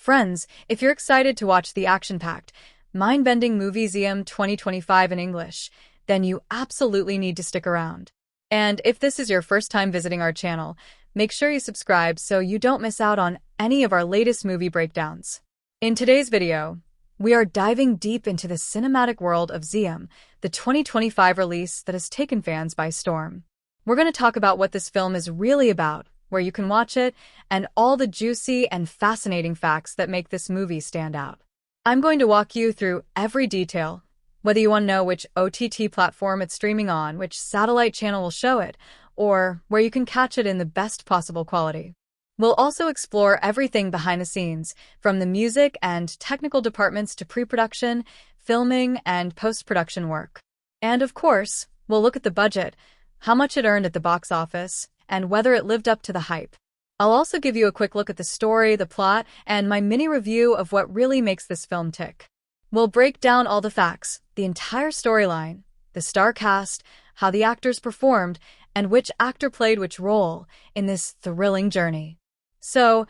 Friends, if you're excited to watch the action-packed, mind-bending movie Ziam 2025 in English, then you absolutely need to stick around. And if this is your first time visiting our channel, make sure you subscribe so you don't miss out on any of our latest movie breakdowns. In today's video, we are diving deep into the cinematic world of Ziam, the 2025 release that has taken fans by storm. We're going to talk about what this film is really about, where you can watch it, and all the juicy and fascinating facts that make this movie stand out. I'm going to walk you through every detail, whether you want to know which OTT platform it's streaming on, which satellite channel will show it, or where you can catch it in the best possible quality. We'll also explore everything behind the scenes, from the music and technical departments to pre-production, filming, and post-production work. And of course, we'll look at the budget, how much it earned at the box office, and whether it lived up to the hype. I'll also give you a quick look at the story, the plot, and my mini review of what really makes this film tick. We'll break down all the facts, the entire storyline, the star cast, how the actors performed, and which actor played which role in this thrilling journey. So,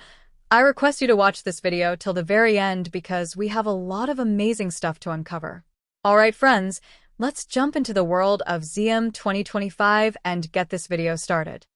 I request you to watch this video till the very end because we have a lot of amazing stuff to uncover. Alright friends, let's jump into the world of Ziam 2025 and get this video started.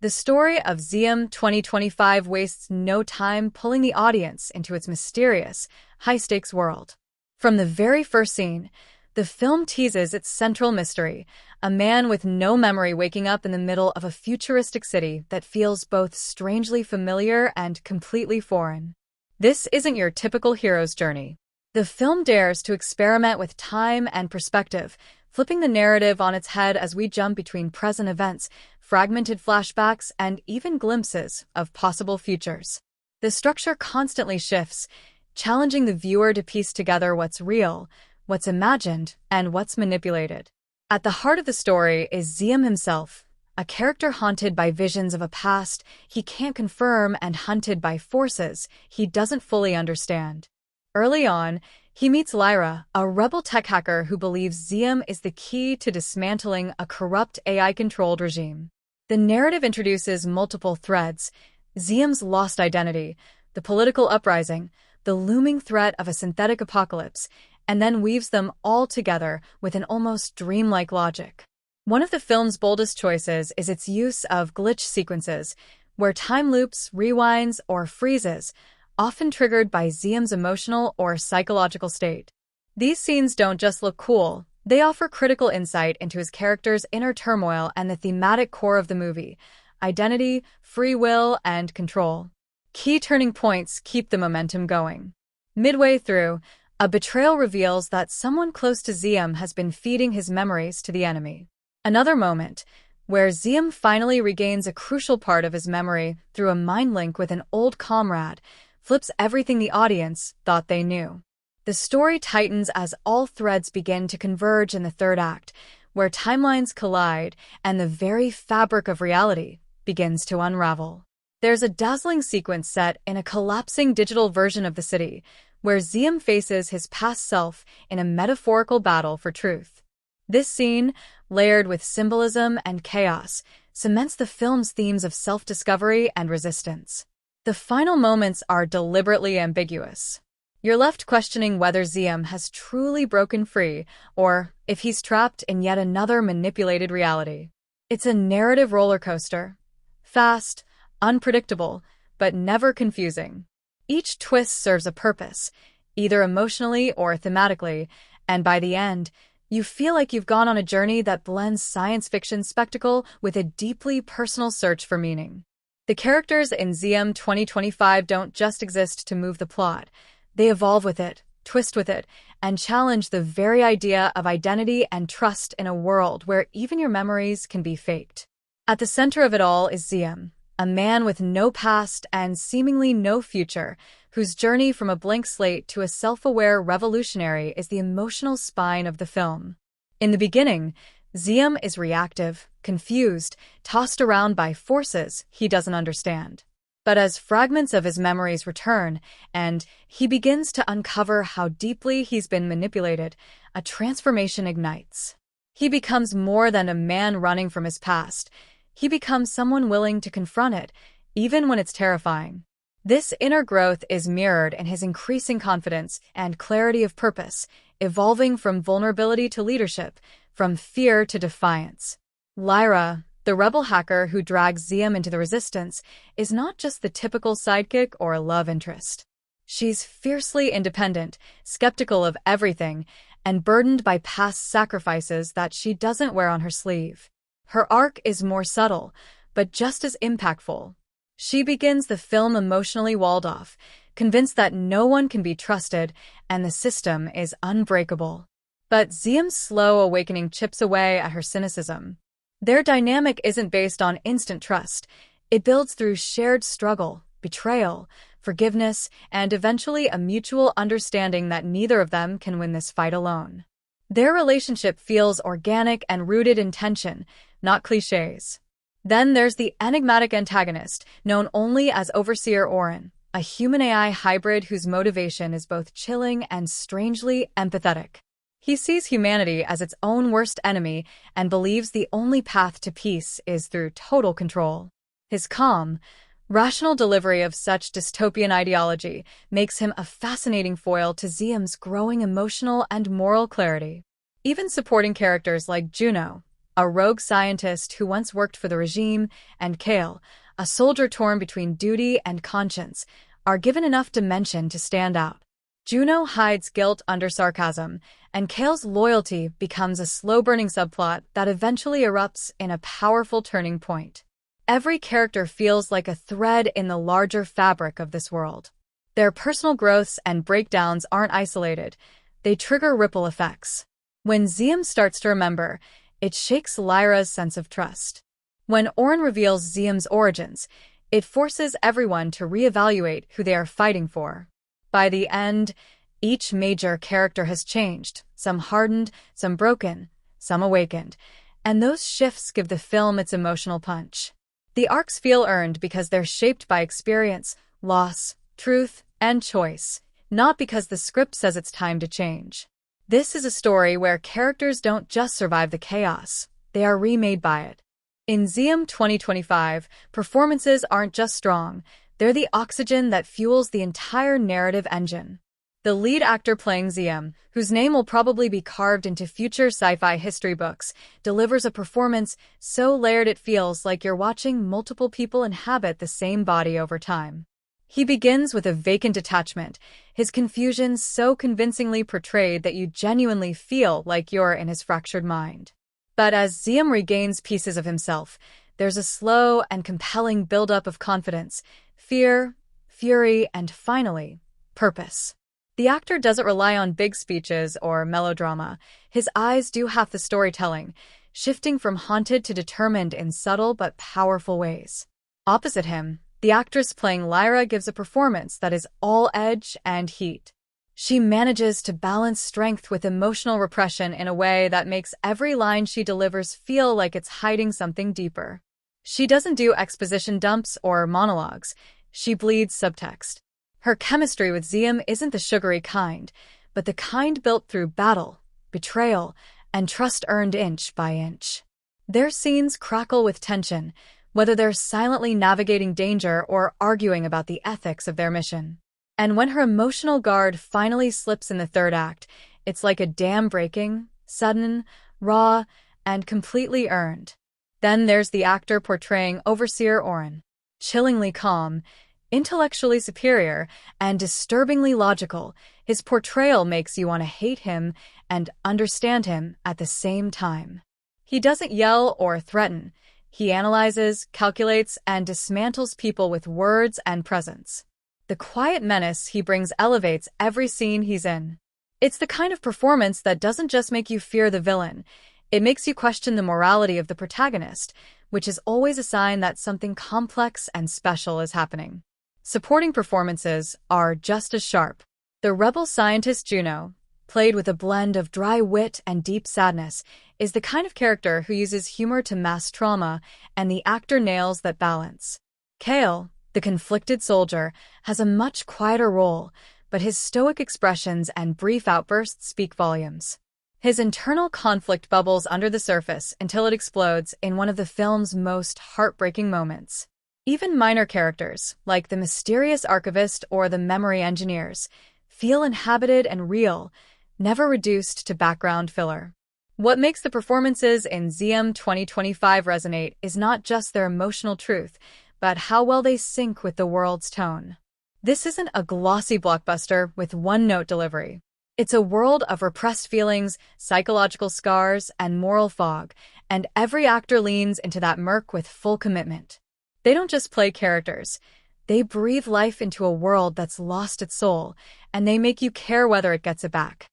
The story of Ziam 2025 wastes no time pulling the audience into its mysterious, high-stakes world. From the very first scene, the film teases its central mystery, a man with no memory waking up in the middle of a futuristic city that feels both strangely familiar and completely foreign. This isn't your typical hero's journey. The film dares to experiment with time and perspective, flipping the narrative on its head as we jump between present events, fragmented flashbacks, and even glimpses of possible futures. The structure constantly shifts, challenging the viewer to piece together what's real, what's imagined, and what's manipulated. At the heart of the story is Ziam himself, a character haunted by visions of a past he can't confirm and hunted by forces he doesn't fully understand. Early on, he meets Lyra, a rebel tech hacker who believes Ziam is the key to dismantling a corrupt AI-controlled regime. The narrative introduces multiple threads: Ziam's lost identity, the political uprising, the looming threat of a synthetic apocalypse, and then weaves them all together with an almost dreamlike logic. One of the film's boldest choices is its use of glitch sequences, where time loops, rewinds, or freezes, often triggered by Ziam's emotional or psychological state. These scenes don't just look cool, they offer critical insight into his character's inner turmoil and the thematic core of the movie: identity, free will, and control. Key turning points keep the momentum going. Midway through, a betrayal reveals that someone close to Ziam has been feeding his memories to the enemy. Another moment, where Ziam finally regains a crucial part of his memory through a mind link with an old comrade, flips everything the audience thought they knew. The story tightens as all threads begin to converge in the third act, where timelines collide and the very fabric of reality begins to unravel. There's a dazzling sequence set in a collapsing digital version of the city, where Ziam faces his past self in a metaphorical battle for truth. This scene, layered with symbolism and chaos, cements the film's themes of self-discovery and resistance. The final moments are deliberately ambiguous. You're left questioning whether Ziam has truly broken free, or if he's trapped in yet another manipulated reality. It's a narrative roller coaster. Fast, unpredictable, but never confusing. Each twist serves a purpose, either emotionally or thematically, and by the end, you feel like you've gone on a journey that blends science fiction spectacle with a deeply personal search for meaning. The characters in Ziam 2025 don't just exist to move the plot. They evolve with it, twist with it, and challenge the very idea of identity and trust in a world where even your memories can be faked. At the center of it all is Ziam, a man with no past and seemingly no future, whose journey from a blank slate to a self-aware revolutionary is the emotional spine of the film. In the beginning, Ziam is reactive, confused, tossed around by forces he doesn't understand. But as fragments of his memories return, and he begins to uncover how deeply he's been manipulated, a transformation ignites. He becomes more than a man running from his past. He becomes someone willing to confront it, even when it's terrifying. This inner growth is mirrored in his increasing confidence and clarity of purpose, evolving from vulnerability to leadership, from fear to defiance. Lyra, the rebel hacker who drags Ziam into the resistance, is not just the typical sidekick or love interest. She's fiercely independent, skeptical of everything, and burdened by past sacrifices that she doesn't wear on her sleeve. Her arc is more subtle, but just as impactful. She begins the film emotionally walled off, convinced that no one can be trusted and the system is unbreakable. But Ziam's slow awakening chips away at her cynicism. Their dynamic isn't based on instant trust. It builds through shared struggle, betrayal, forgiveness, and eventually a mutual understanding that neither of them can win this fight alone. Their relationship feels organic and rooted in tension, not cliches. Then there's the enigmatic antagonist, known only as Overseer Oren, a human-AI hybrid whose motivation is both chilling and strangely empathetic. He sees humanity as its own worst enemy and believes the only path to peace is through total control. His calm, rational delivery of such dystopian ideology makes him a fascinating foil to Ziam's growing emotional and moral clarity. Even supporting characters like Juno, a rogue scientist who once worked for the regime, and Kale, a soldier torn between duty and conscience, are given enough dimension to stand out. Juno hides guilt under sarcasm, and Kale's loyalty becomes a slow-burning subplot that eventually erupts in a powerful turning point. Every character feels like a thread in the larger fabric of this world. Their personal growths and breakdowns aren't isolated. They trigger ripple effects. When Ziam starts to remember, it shakes Lyra's sense of trust. When Oren reveals Ziam's origins, it forces everyone to reevaluate who they are fighting for. By the end, each major character has changed, some hardened, some broken, some awakened, and those shifts give the film its emotional punch. The arcs feel earned because they're shaped by experience, loss, truth, and choice, not because the script says it's time to change. This is a story where characters don't just survive the chaos, they are remade by it. In Ziam 2025, performances aren't just strong, they're the oxygen that fuels the entire narrative engine. The lead actor playing Ziam, whose name will probably be carved into future sci-fi history books, delivers a performance so layered it feels like you're watching multiple people inhabit the same body over time. He begins with a vacant attachment, his confusion so convincingly portrayed that you genuinely feel like you're in his fractured mind. But as Ziam regains pieces of himself, there's a slow and compelling buildup of confidence, fear, fury, and finally, purpose. The actor doesn't rely on big speeches or melodrama. His eyes do half the storytelling, shifting from haunted to determined in subtle but powerful ways. Opposite him, the actress playing Lyra gives a performance that is all edge and heat. She manages to balance strength with emotional repression in a way that makes every line she delivers feel like it's hiding something deeper. She doesn't do exposition dumps or monologues. She bleeds subtext. Her chemistry with Ziam isn't the sugary kind, but the kind built through battle, betrayal, and trust earned inch by inch. Their scenes crackle with tension, whether they're silently navigating danger or arguing about the ethics of their mission. And when her emotional guard finally slips in the third act, it's like a dam breaking, sudden, raw, and completely earned. Then there's the actor portraying Overseer Oren. Chillingly calm, intellectually superior, and disturbingly logical, his portrayal makes you want to hate him and understand him at the same time. He doesn't yell or threaten. He analyzes, calculates, and dismantles people with words and presence. The quiet menace he brings elevates every scene he's in. It's the kind of performance that doesn't just make you fear the villain, it makes you question the morality of the protagonist, which is always a sign that something complex and special is happening. Supporting performances are just as sharp. The rebel scientist Juno, played with a blend of dry wit and deep sadness, is the kind of character who uses humor to mask trauma, and the actor nails that balance. Kale, the conflicted soldier, has a much quieter role, but his stoic expressions and brief outbursts speak volumes. His internal conflict bubbles under the surface until it explodes in one of the film's most heartbreaking moments. Even minor characters, like the mysterious archivist or the memory engineers, feel inhabited and real, never reduced to background filler. What makes the performances in Ziam 2025 resonate is not just their emotional truth, but how well they sync with the world's tone. This isn't a glossy blockbuster with one-note delivery. It's a world of repressed feelings, psychological scars, and moral fog, and every actor leans into that murk with full commitment. They don't just play characters. They breathe life into a world that's lost its soul, and they make you care whether it gets it back.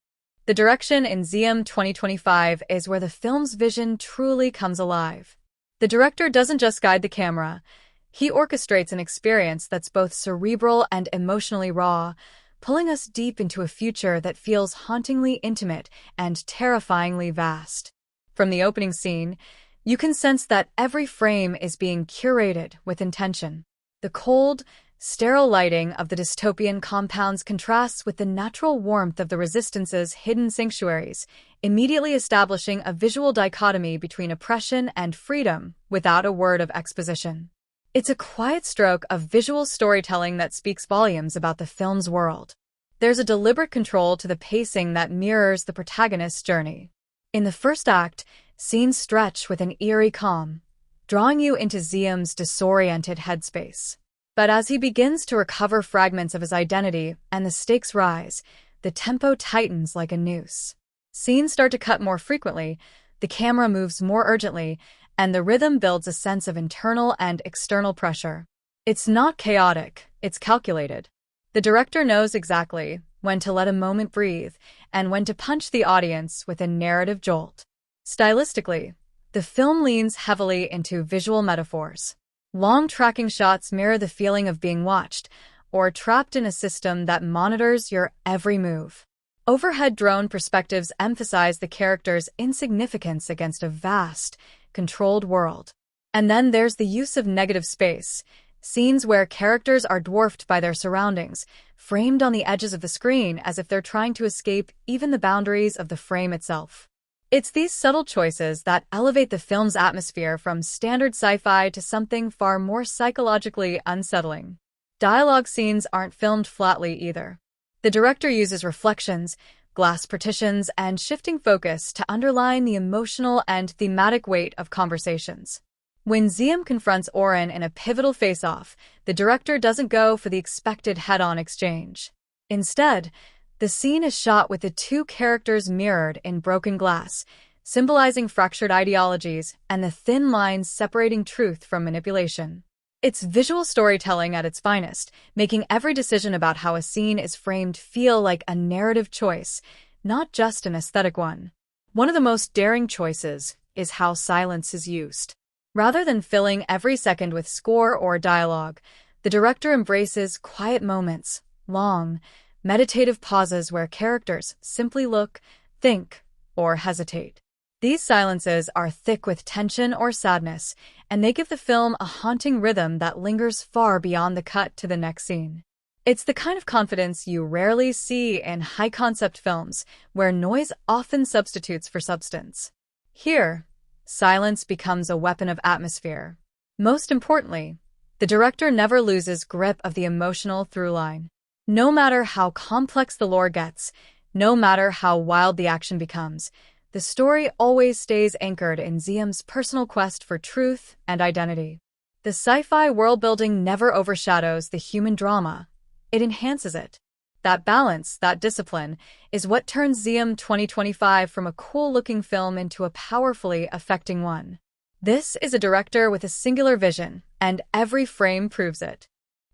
The direction in Ziam 2025 is where the film's vision truly comes alive. The director doesn't just guide the camera. He orchestrates an experience that's both cerebral and emotionally raw, pulling us deep into a future that feels hauntingly intimate and terrifyingly vast. From the opening scene, you can sense that every frame is being curated with intention. The cold, sterile lighting of the dystopian compounds contrasts with the natural warmth of the Resistance's hidden sanctuaries, immediately establishing a visual dichotomy between oppression and freedom without a word of exposition. It's a quiet stroke of visual storytelling that speaks volumes about the film's world. There's a deliberate control to the pacing that mirrors the protagonist's journey. In the first act, scenes stretch with an eerie calm, drawing you into Ziam's disoriented headspace. But as he begins to recover fragments of his identity and the stakes rise, the tempo tightens like a noose. Scenes start to cut more frequently, the camera moves more urgently, and the rhythm builds a sense of internal and external pressure. It's not chaotic, it's calculated. The director knows exactly when to let a moment breathe and when to punch the audience with a narrative jolt. Stylistically, the film leans heavily into visual metaphors. Long tracking shots mirror the feeling of being watched or trapped in a system that monitors your every move. Overhead drone perspectives emphasize the character's insignificance against a vast, controlled world. And then there's the use of negative space, scenes where characters are dwarfed by their surroundings, framed on the edges of the screen as if they're trying to escape even the boundaries of the frame itself. It's these subtle choices that elevate the film's atmosphere from standard sci-fi to something far more psychologically unsettling. Dialogue scenes aren't filmed flatly either. The director uses reflections, glass partitions, and shifting focus to underline the emotional and thematic weight of conversations. When Ziam confronts Oren in a pivotal face-off, the director doesn't go for the expected head-on exchange. Instead, the scene is shot with the two characters mirrored in broken glass, symbolizing fractured ideologies and the thin lines separating truth from manipulation. It's visual storytelling at its finest, making every decision about how a scene is framed feel like a narrative choice, not just an aesthetic one. One of the most daring choices is how silence is used. Rather than filling every second with score or dialogue, the director embraces quiet moments, long, meditative pauses where characters simply look, think, or hesitate. These silences are thick with tension or sadness, and they give the film a haunting rhythm that lingers far beyond the cut to the next scene. It's the kind of confidence you rarely see in high-concept films, where noise often substitutes for substance. Here, silence becomes a weapon of atmosphere. Most importantly, the director never loses grip of the emotional through-line. No matter how complex the lore gets, no matter how wild the action becomes, the story always stays anchored in Ziam's personal quest for truth and identity. The sci-fi world-building never overshadows the human drama. It enhances it. That balance, that discipline, is what turns Ziam 2025 from a cool-looking film into a powerfully affecting one. This is a director with a singular vision, and every frame proves it.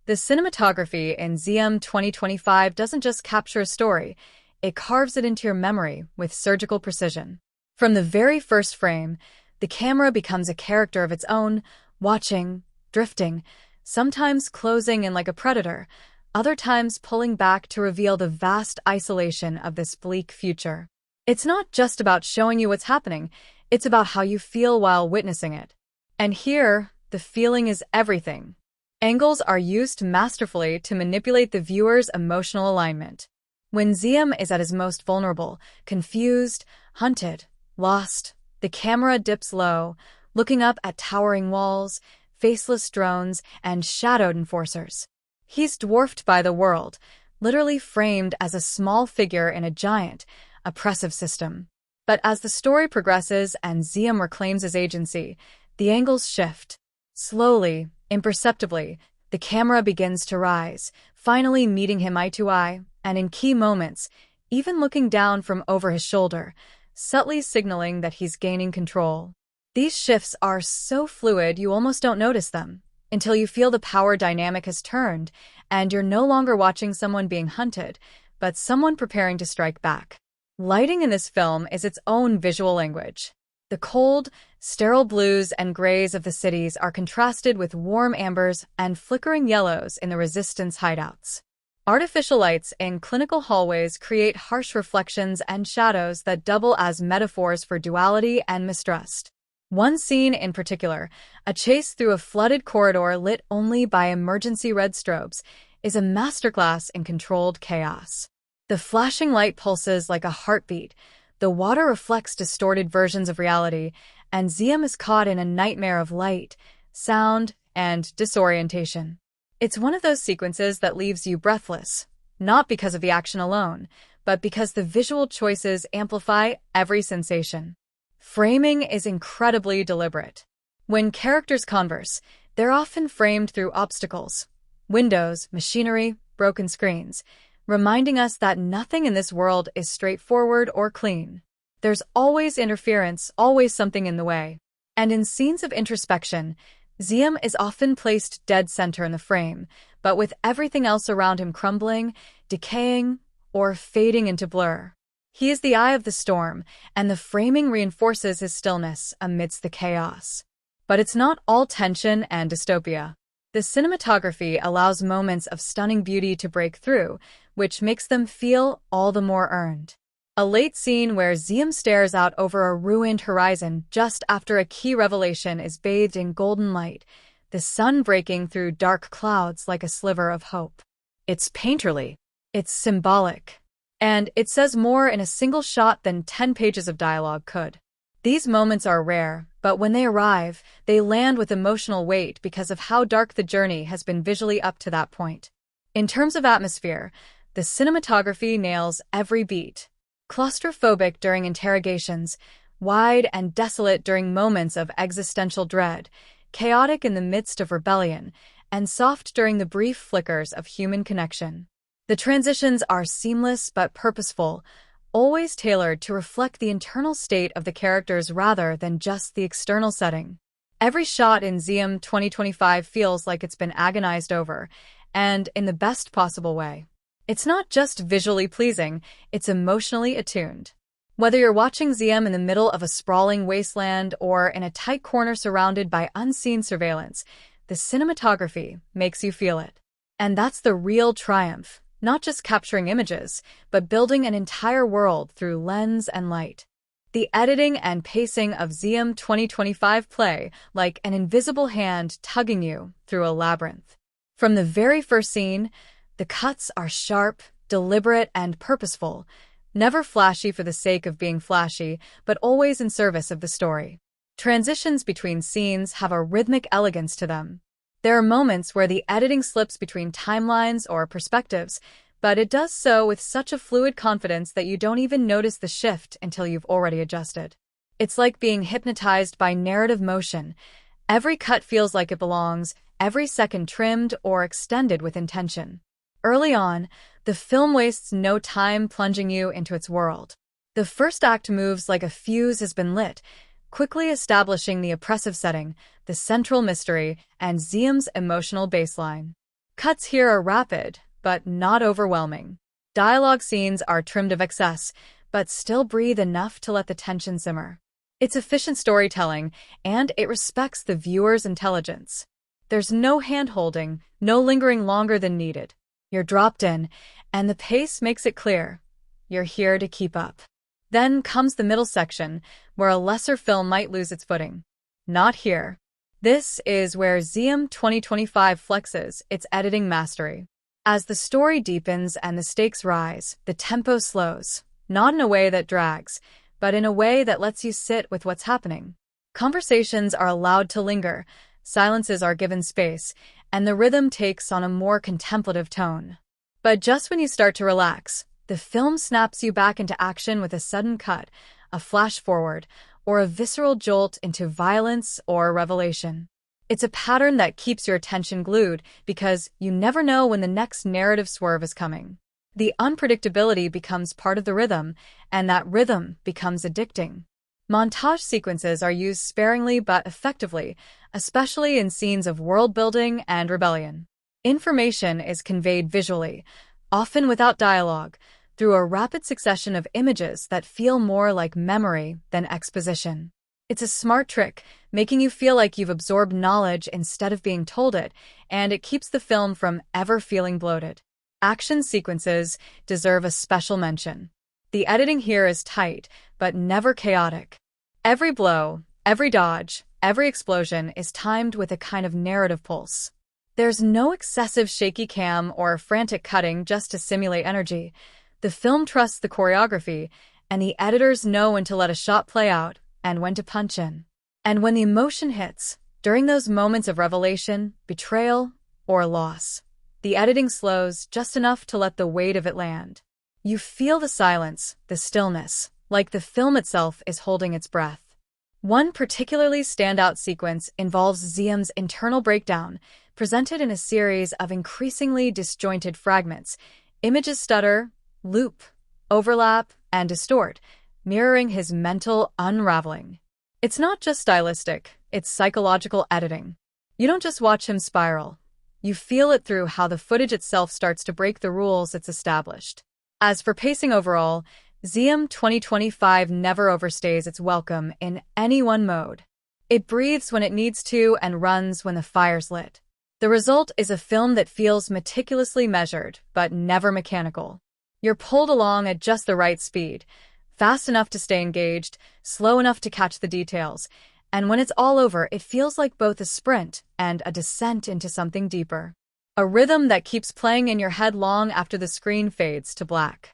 The cinematography in Ziam 2025 doesn't just capture a story, it carves it into your memory with surgical precision. From the very first frame, the camera becomes a character of its own, watching, drifting, sometimes closing in like a predator, other times pulling back to reveal the vast isolation of this bleak future. It's not just about showing you what's happening, it's about how you feel while witnessing it. And here, the feeling is everything. Angles are used masterfully to manipulate the viewer's emotional alignment. When Ziam is at his most vulnerable, confused, hunted, lost, the camera dips low, looking up at towering walls, faceless drones, and shadowed enforcers. He's dwarfed by the world, literally framed as a small figure in a giant, oppressive system. But as the story progresses and Ziam reclaims his agency, the angles shift. Slowly, imperceptibly, the camera begins to rise, finally meeting him eye to eye, and in key moments, even looking down from over his shoulder, subtly signaling that he's gaining control. These shifts are so fluid you almost don't notice them, until you feel the power dynamic has turned, and you're no longer watching someone being hunted, but someone preparing to strike back. Lighting in this film is its own visual language. The cold, sterile blues and grays of the cities are contrasted with warm ambers and flickering yellows in the resistance hideouts. Artificial lights in clinical hallways create harsh reflections and shadows that double as metaphors for duality and mistrust. One scene in particular, a chase through a flooded corridor lit only by emergency red strobes, is a masterclass in controlled chaos. The flashing light pulses like a heartbeat, the water reflects distorted versions of reality, and Ziam is caught in a nightmare of light, sound, and disorientation. It's one of those sequences that leaves you breathless, not because of the action alone, but because the visual choices amplify every sensation. Framing is incredibly deliberate. When characters converse, they're often framed through obstacles, windows, machinery, broken screens, reminding us that nothing in this world is straightforward or clean. There's always interference, always something in the way. And in scenes of introspection, Ziam is often placed dead center in the frame, but with everything else around him crumbling, decaying, or fading into blur. He is the eye of the storm, and the framing reinforces his stillness amidst the chaos. But it's not all tension and dystopia. The cinematography allows moments of stunning beauty to break through, which makes them feel all the more earned. A late scene where Ziam stares out over a ruined horizon just after a key revelation is bathed in golden light, the sun breaking through dark clouds like a sliver of hope. It's painterly. It's symbolic. And it says more in a single shot than 10 pages of dialogue could. These moments are rare, but when they arrive, they land with emotional weight because of how dark the journey has been visually up to that point. In terms of atmosphere, the cinematography nails every beat. Claustrophobic during interrogations, wide and desolate during moments of existential dread, chaotic in the midst of rebellion, and soft during the brief flickers of human connection. The transitions are seamless but purposeful, always tailored to reflect the internal state of the characters rather than just the external setting. Every shot in Ziam 2025 feels like it's been agonized over, and in the best possible way. It's not just visually pleasing, it's emotionally attuned. Whether you're watching Ziam in the middle of a sprawling wasteland or in a tight corner surrounded by unseen surveillance, the cinematography makes you feel it. And that's the real triumph, not just capturing images, but building an entire world through lens and light. The editing and pacing of Ziam 2025 play like an invisible hand tugging you through a labyrinth. From the very first scene, the cuts are sharp, deliberate, and purposeful, never flashy for the sake of being flashy, but always in service of the story. Transitions between scenes have a rhythmic elegance to them. There are moments where the editing slips between timelines or perspectives, but it does so with such a fluid confidence that you don't even notice the shift until you've already adjusted. It's like being hypnotized by narrative motion. Every cut feels like it belongs, every second trimmed or extended with intention. Early on, the film wastes no time plunging you into its world. The first act moves like a fuse has been lit, quickly establishing the oppressive setting, the central mystery, and Ziam's emotional baseline. Cuts here are rapid, but not overwhelming. Dialogue scenes are trimmed of excess, but still breathe enough to let the tension simmer. It's efficient storytelling, and it respects the viewer's intelligence. There's no hand-holding, no lingering longer than needed. You're dropped in, and the pace makes it clear. You're here to keep up. Then comes the middle section, where a lesser film might lose its footing. Not here. This is where Ziam 2025 flexes its editing mastery. As the story deepens and the stakes rise, the tempo slows, not in a way that drags, but in a way that lets you sit with what's happening. Conversations are allowed to linger, silences are given space, and the rhythm takes on a more contemplative tone. But just when you start to relax, the film snaps you back into action with a sudden cut, a flash forward, or a visceral jolt into violence or revelation. It's a pattern that keeps your attention glued because you never know when the next narrative swerve is coming. The unpredictability becomes part of the rhythm, and that rhythm becomes addicting. Montage sequences are used sparingly but effectively, especially in scenes of world-building and rebellion. Information is conveyed visually, often without dialogue, through a rapid succession of images that feel more like memory than exposition. It's a smart trick, making you feel like you've absorbed knowledge instead of being told it, and it keeps the film from ever feeling bloated. Action sequences deserve a special mention. The editing here is tight, but never chaotic. Every blow, every dodge, every explosion is timed with a kind of narrative pulse. There's no excessive shaky cam or frantic cutting just to simulate energy. The film trusts the choreography, and the editors know when to let a shot play out and when to punch in. And when the emotion hits, during those moments of revelation, betrayal, or loss, the editing slows just enough to let the weight of it land. You feel the silence, the stillness, like the film itself is holding its breath. One particularly standout sequence involves Ziam's internal breakdown, presented in a series of increasingly disjointed fragments. Images stutter, loop, overlap, and distort, mirroring his mental unraveling. It's not just stylistic, it's psychological editing. You don't just watch him spiral. You feel it through how the footage itself starts to break the rules it's established. As for pacing overall, Ziam 2025 never overstays its welcome in any one mode. It breathes when it needs to and runs when the fire's lit. The result is a film that feels meticulously measured, but never mechanical. You're pulled along at just the right speed, fast enough to stay engaged, slow enough to catch the details, and when it's all over, it feels like both a sprint and a descent into something deeper. A rhythm that keeps playing in your head long after the screen fades to black.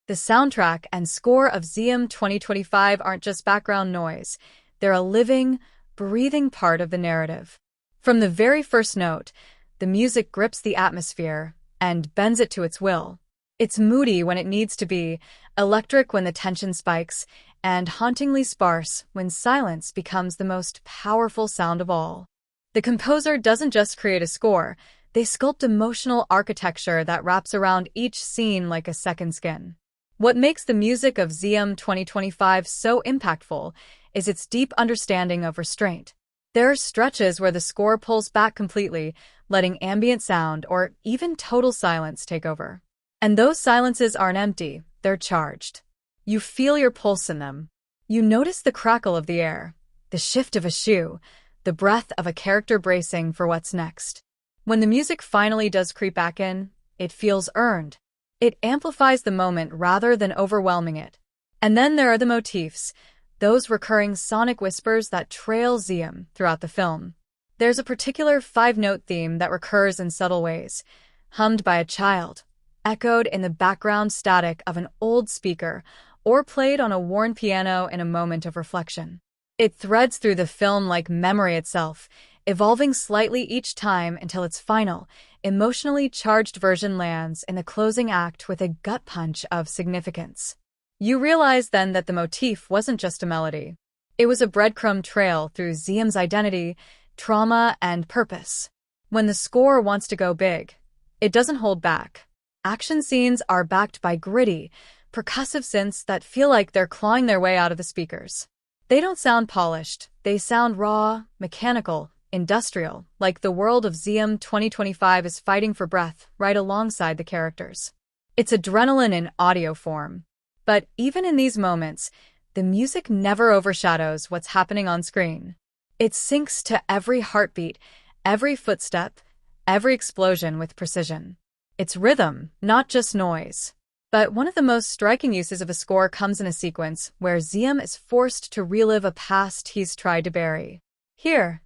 The soundtrack and score of Ziam 2025 aren't just background noise. They're a living, breathing part of the narrative. From the very first note, the music grips the atmosphere and bends it to its will. It's moody when it needs to be, electric when the tension spikes, and hauntingly sparse when silence becomes the most powerful sound of all. The composer doesn't just create a score, they sculpt emotional architecture that wraps around each scene like a second skin. What makes the music of Ziam 2025 so impactful is its deep understanding of restraint. There are stretches where the score pulls back completely, letting ambient sound or even total silence take over. And those silences aren't empty, they're charged. You feel your pulse in them. You notice the crackle of the air, the shift of a shoe, the breath of a character bracing for what's next. When the music finally does creep back in, it feels earned. It amplifies the moment rather than overwhelming it. And then there are the motifs, those recurring sonic whispers that trail Ziam throughout the film. There's a particular 5-note theme that recurs in subtle ways, hummed by a child, echoed in the background static of an old speaker, or played on a worn piano in a moment of reflection. It threads through the film like memory itself, evolving slightly each time until its final, emotionally charged version lands in the closing act with a gut punch of significance. You realize then that the motif wasn't just a melody. It was a breadcrumb trail through Ziam's identity, trauma, and purpose. When the score wants to go big, it doesn't hold back. Action scenes are backed by gritty, percussive synths that feel like they're clawing their way out of the speakers. They don't sound polished, they sound raw, mechanical, industrial, like the world of Ziam 2025 is fighting for breath right alongside the characters. It's adrenaline in audio form. But even in these moments, the music never overshadows what's happening on screen. It syncs to every heartbeat, every footstep, every explosion with precision. It's rhythm, not just noise. But one of the most striking uses of a score comes in a sequence where Ziam is forced to relive a past he's tried to bury. Here,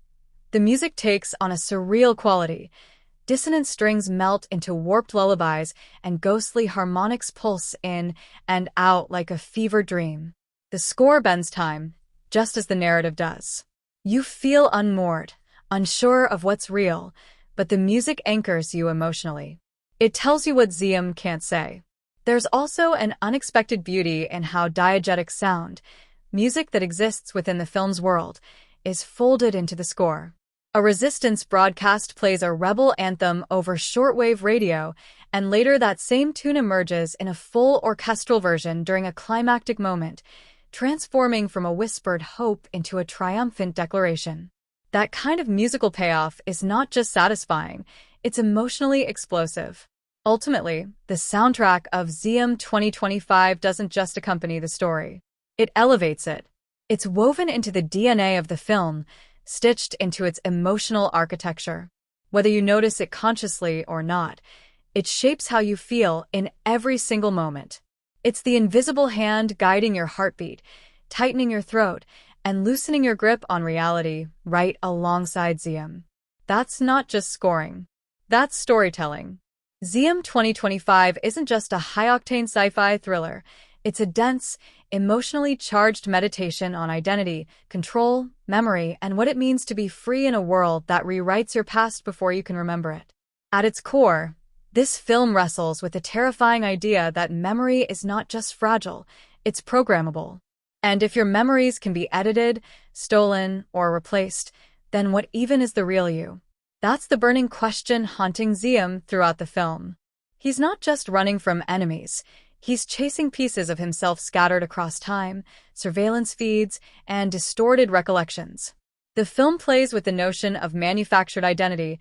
the music takes on a surreal quality. Dissonant strings melt into warped lullabies, and ghostly harmonics pulse in and out like a fever dream. The score bends time, just as the narrative does. You feel unmoored, unsure of what's real, but the music anchors you emotionally. It tells you what Ziam can't say. There's also an unexpected beauty in how diegetic sound, music that exists within the film's world, is folded into the score. A resistance broadcast plays a rebel anthem over shortwave radio, and later that same tune emerges in a full orchestral version during a climactic moment, transforming from a whispered hope into a triumphant declaration. That kind of musical payoff is not just satisfying, it's emotionally explosive. Ultimately, the soundtrack of Ziam 2025 doesn't just accompany the story. It elevates it. It's woven into the DNA of the film, stitched into its emotional architecture. Whether you notice it consciously or not, it shapes how you feel in every single moment. It's the invisible hand guiding your heartbeat, tightening your throat, and loosening your grip on reality right alongside Ziam. That's not just scoring. That's storytelling. Ziam 2025 isn't just a high-octane sci-fi thriller. It's a dense, emotionally charged meditation on identity, control, memory, and what it means to be free in a world that rewrites your past before you can remember it. At its core, this film wrestles with the terrifying idea that memory is not just fragile, it's programmable. And if your memories can be edited, stolen, or replaced, then what even is the real you? That's the burning question haunting Ziam throughout the film. He's not just running from enemies. He's chasing pieces of himself scattered across time, surveillance feeds, and distorted recollections. The film plays with the notion of manufactured identity,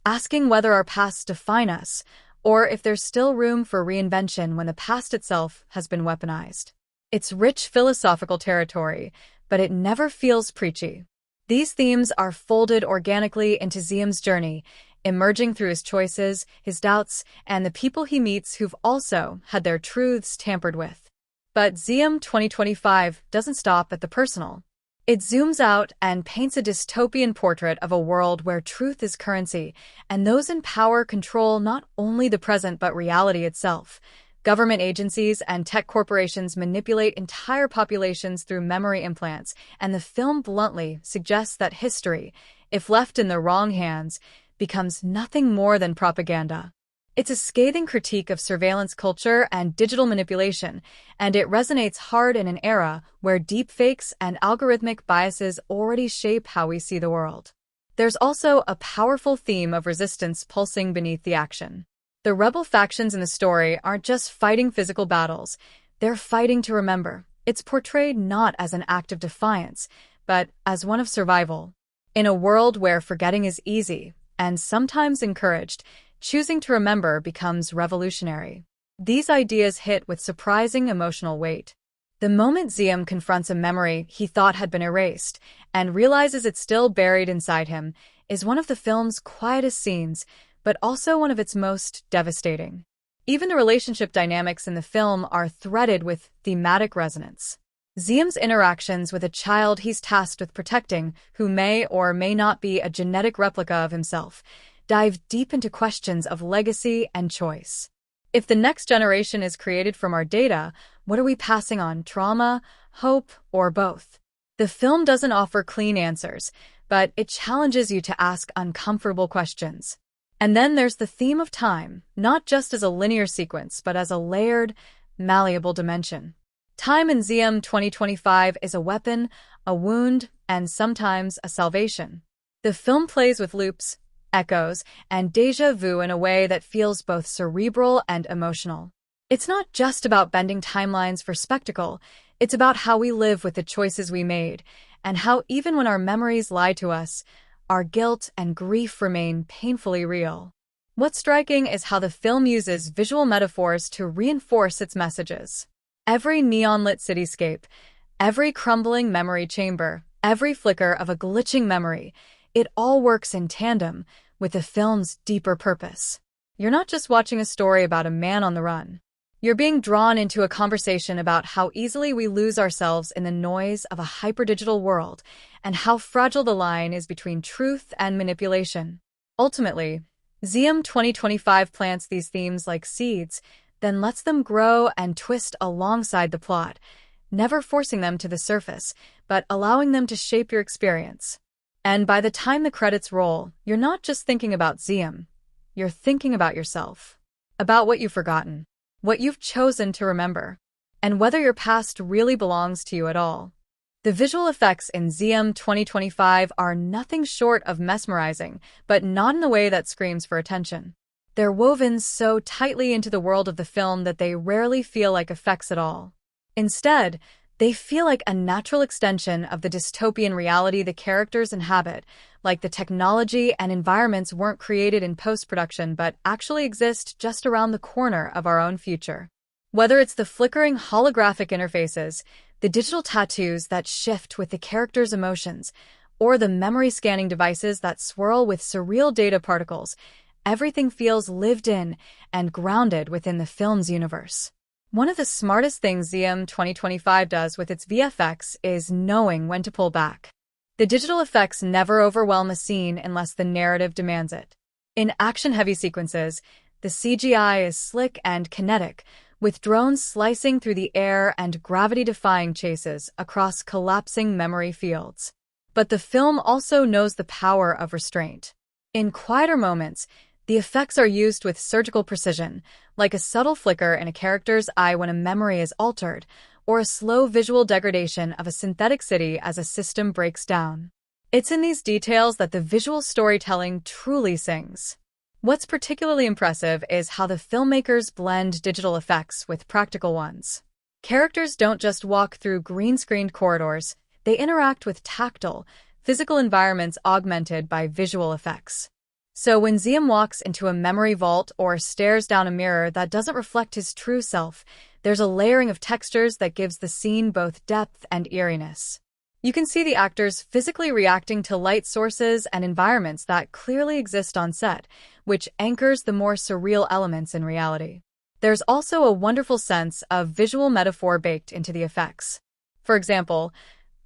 asking whether our pasts define us, or if there's still room for reinvention when the past itself has been weaponized. It's rich philosophical territory, but it never feels preachy. These themes are folded organically into Ziam's journey, emerging through his choices, his doubts, and the people he meets who've also had their truths tampered with. But Ziam 2025 doesn't stop at the personal. It zooms out and paints a dystopian portrait of a world where truth is currency, and those in power control not only the present but reality itself. Government agencies and tech corporations manipulate entire populations through memory implants, and the film bluntly suggests that history, if left in the wrong hands, becomes nothing more than propaganda. It's a scathing critique of surveillance culture and digital manipulation, and it resonates hard in an era where deepfakes and algorithmic biases already shape how we see the world. There's also a powerful theme of resistance pulsing beneath the action. The rebel factions in the story aren't just fighting physical battles, they're fighting to remember. It's portrayed not as an act of defiance, but as one of survival. In a world where forgetting is easy, and sometimes encouraged, choosing to remember becomes revolutionary. These ideas hit with surprising emotional weight. The moment Ziam confronts a memory he thought had been erased, and realizes it's still buried inside him, is one of the film's quietest scenes, but also one of its most devastating. Even the relationship dynamics in the film are threaded with thematic resonance. Ziam's interactions with a child he's tasked with protecting, who may or may not be a genetic replica of himself, dive deep into questions of legacy and choice. If the next generation is created from our data, what are we passing on? Trauma, hope, or both? The film doesn't offer clean answers, but it challenges you to ask uncomfortable questions. And then there's the theme of time, not just as a linear sequence, but as a layered, malleable dimension. Time in Ziam 2025 is a weapon, a wound, and sometimes a salvation. The film plays with loops, echoes, and déjà vu in a way that feels both cerebral and emotional. It's not just about bending timelines for spectacle, it's about how we live with the choices we made, and how even when our memories lie to us, our guilt and grief remain painfully real. What's striking is how the film uses visual metaphors to reinforce its messages. Every neon-lit cityscape, every crumbling memory chamber, every flicker of a glitching memory, it all works in tandem with the film's deeper purpose. You're not just watching a story about a man on the run. You're being drawn into a conversation about how easily we lose ourselves in the noise of a hyperdigital world and how fragile the line is between truth and manipulation. Ultimately, Ziam 2025 plants these themes like seeds, then lets them grow and twist alongside the plot, never forcing them to the surface, but allowing them to shape your experience. And by the time the credits roll, you're not just thinking about Ziam, you're thinking about yourself, about what you've forgotten, what you've chosen to remember, and whether your past really belongs to you at all. The visual effects in Ziam 2025 are nothing short of mesmerizing, but not in a way that screams for attention. They're woven so tightly into the world of the film that they rarely feel like effects at all. Instead, they feel like a natural extension of the dystopian reality the characters inhabit, like the technology and environments weren't created in post-production but actually exist just around the corner of our own future. Whether it's the flickering holographic interfaces, the digital tattoos that shift with the characters' emotions, or the memory-scanning devices that swirl with surreal data particles, everything feels lived in and grounded within the film's universe. One of the smartest things Ziam 2025 does with its VFX is knowing when to pull back. The digital effects never overwhelm a scene unless the narrative demands it. In action-heavy sequences, the CGI is slick and kinetic, with drones slicing through the air and gravity-defying chases across collapsing memory fields. But the film also knows the power of restraint. In quieter moments, the effects are used with surgical precision, like a subtle flicker in a character's eye when a memory is altered, or a slow visual degradation of a synthetic city as a system breaks down. It's in these details that the visual storytelling truly sings. What's particularly impressive is how the filmmakers blend digital effects with practical ones. Characters don't just walk through green-screened corridors, they interact with tactile, physical environments augmented by visual effects. So when Ziam walks into a memory vault or stares down a mirror that doesn't reflect his true self, there's a layering of textures that gives the scene both depth and eeriness. You can see the actors physically reacting to light sources and environments that clearly exist on set, which anchors the more surreal elements in reality. There's also a wonderful sense of visual metaphor baked into the effects. For example,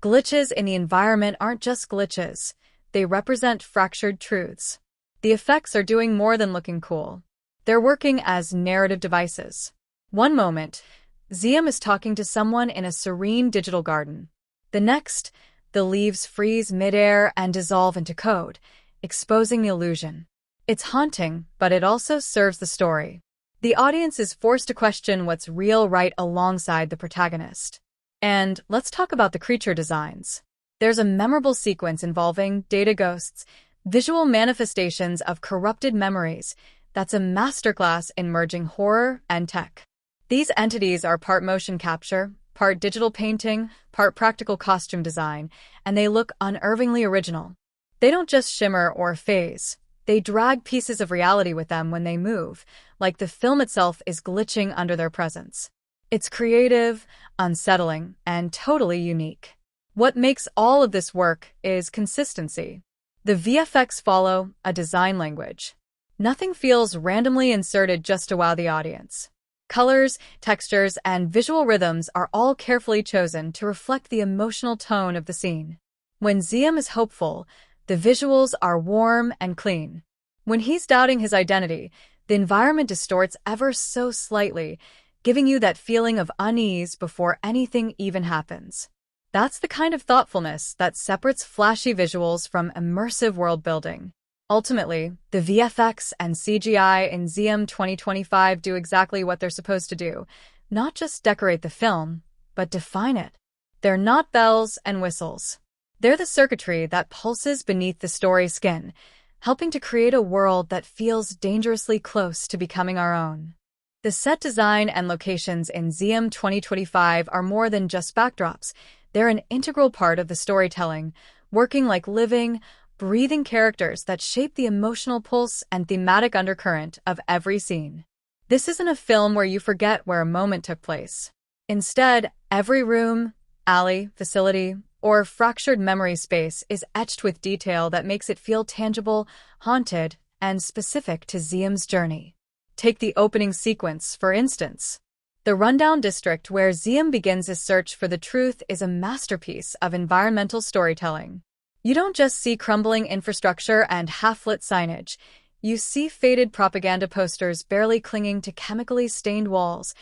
glitches in the environment aren't just glitches, they represent fractured truths. The effects are doing more than looking cool. They're working as narrative devices. One moment, Ziam is talking to someone in a serene digital garden. The next, the leaves freeze midair and dissolve into code, exposing the illusion. It's haunting, but it also serves the story. The audience is forced to question what's real right alongside the protagonist. And let's talk about the creature designs. There's a memorable sequence involving data ghosts, visual manifestations of corrupted memories, that's a masterclass in merging horror and tech. These entities are part motion capture, part digital painting, part practical costume design, and they look unnervingly original. They don't just shimmer or phase, they drag pieces of reality with them when they move, like the film itself is glitching under their presence. It's creative, unsettling, and totally unique. What makes all of this work is consistency. The VFX follow a design language. Nothing feels randomly inserted just to wow the audience. Colors, textures, and visual rhythms are all carefully chosen to reflect the emotional tone of the scene. When Ziam is hopeful, the visuals are warm and clean. When he's doubting his identity, the environment distorts ever so slightly, giving you that feeling of unease before anything even happens. That's the kind of thoughtfulness that separates flashy visuals from immersive world-building. Ultimately, the VFX and CGI in Ziam 2025 do exactly what they're supposed to do, not just decorate the film, but define it. They're not bells and whistles. They're the circuitry that pulses beneath the story's skin, helping to create a world that feels dangerously close to becoming our own. The set design and locations in Ziam 2025 are more than just backdrops. They're an integral part of the storytelling, working like living, breathing characters that shape the emotional pulse and thematic undercurrent of every scene. This isn't a film where you forget where a moment took place. Instead, every room, alley, facility, or fractured memory space is etched with detail that makes it feel tangible, haunted, and specific to Ziam's journey. Take the opening sequence, for instance. The rundown district where Ziam begins his search for the truth is a masterpiece of environmental storytelling. You don't just see crumbling infrastructure and half-lit signage. You see faded propaganda posters barely clinging to chemically stained walls,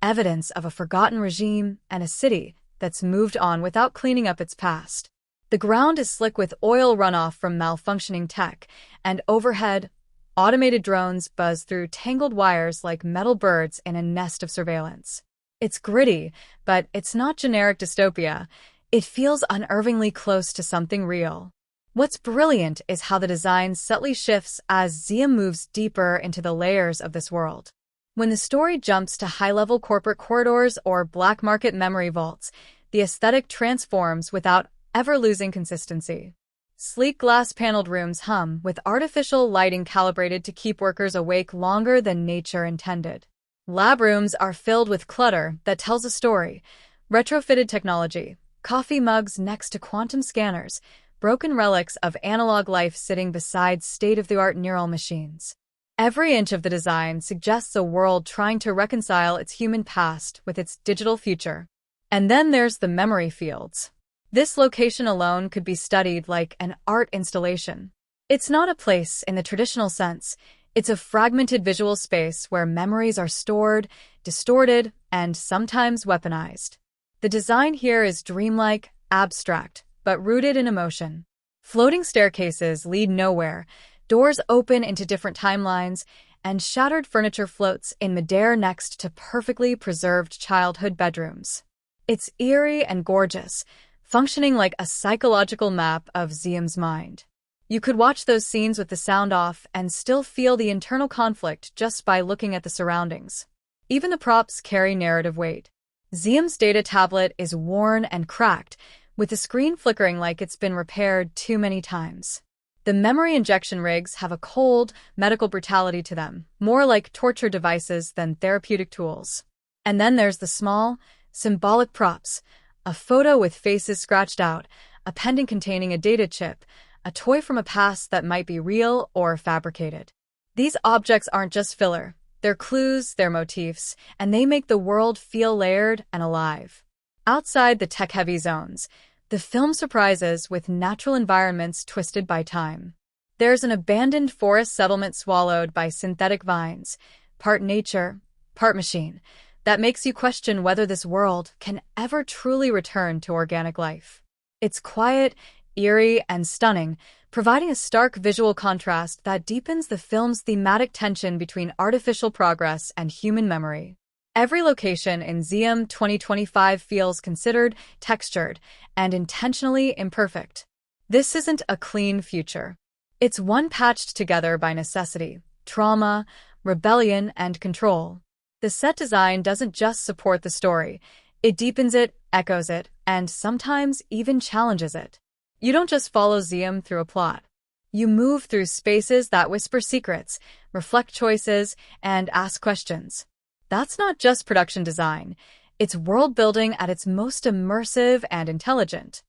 evidence of a forgotten regime and a city that's moved on without cleaning up its past. The ground is slick with oil runoff from malfunctioning tech, and overhead, automated drones buzz through tangled wires like metal birds in a nest of surveillance. It's gritty, but it's not generic dystopia. It feels unnervingly close to something real. What's brilliant is how the design subtly shifts as Ziam moves deeper into the layers of this world. When the story jumps to high-level corporate corridors or black market memory vaults, the aesthetic transforms without ever losing consistency. Sleek glass-paneled rooms hum, with artificial lighting calibrated to keep workers awake longer than nature intended. Lab rooms are filled with clutter that tells a story. Retrofitted technology, coffee mugs next to quantum scanners, broken relics of analog life sitting beside state-of-the-art neural machines. Every inch of the design suggests a world trying to reconcile its human past with its digital future. And then there's the memory fields. This location alone could be studied like an art installation. It's not a place in the traditional sense. It's a fragmented visual space where memories are stored, distorted, and sometimes weaponized. The design here is dreamlike, abstract, but rooted in emotion. Floating staircases lead nowhere, doors open into different timelines, and shattered furniture floats in midair next to perfectly preserved childhood bedrooms. It's eerie and gorgeous, functioning like a psychological map of Ziam's mind. You could watch those scenes with the sound off and still feel the internal conflict just by looking at the surroundings. Even the props carry narrative weight. Ziam's data tablet is worn and cracked, with the screen flickering like it's been repaired too many times. The memory injection rigs have a cold, medical brutality to them, more like torture devices than therapeutic tools. And then there's the small, symbolic props, a photo with faces scratched out, a pendant containing a data chip, a toy from a past that might be real or fabricated. These objects aren't just filler. They're clues, they're motifs, and they make the world feel layered and alive. Outside the tech-heavy zones, the film surprises with natural environments twisted by time. There's an abandoned forest settlement swallowed by synthetic vines, part nature, part machine, that makes you question whether this world can ever truly return to organic life. It's quiet, eerie, and stunning, providing a stark visual contrast that deepens the film's thematic tension between artificial progress and human memory. Every location in Ziam 2025 feels considered, textured, and intentionally imperfect. This isn't a clean future. It's one patched together by necessity, trauma, rebellion, and control. The set design doesn't just support the story. It deepens it, echoes it, and sometimes even challenges it. You don't just follow Ziam through a plot. You move through spaces that whisper secrets, reflect choices, and ask questions. That's not just production design. It's world-building at its most immersive and intelligent.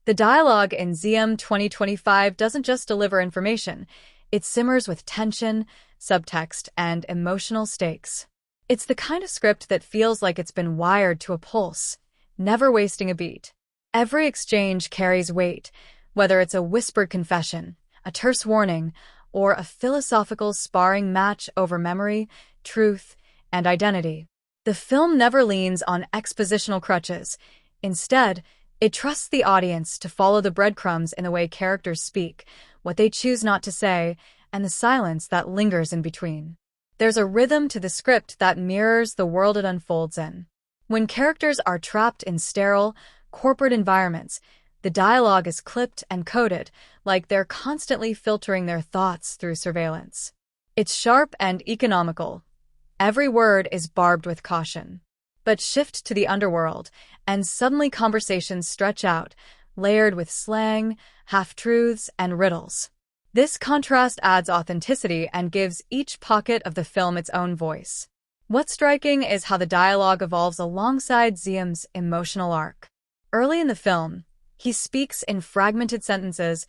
The dialogue in Ziam 2025 doesn't just deliver information. It simmers with tension, subtext, and emotional stakes. It's the kind of script that feels like it's been wired to a pulse, never wasting a beat. Every exchange carries weight, whether it's a whispered confession, a terse warning, or a philosophical sparring match over memory, truth, and identity. The film never leans on expositional crutches. Instead, it trusts the audience to follow the breadcrumbs in the way characters speak, what they choose not to say, and the silence that lingers in between. There's a rhythm to the script that mirrors the world it unfolds in. When characters are trapped in sterile, corporate environments, the dialogue is clipped and coded, like they're constantly filtering their thoughts through surveillance. It's sharp and economical. Every word is barbed with caution. But shift to the underworld, and suddenly conversations stretch out, layered with slang, half-truths, and riddles. This contrast adds authenticity and gives each pocket of the film its own voice. What's striking is how the dialogue evolves alongside Ziam's emotional arc. Early in the film, he speaks in fragmented sentences,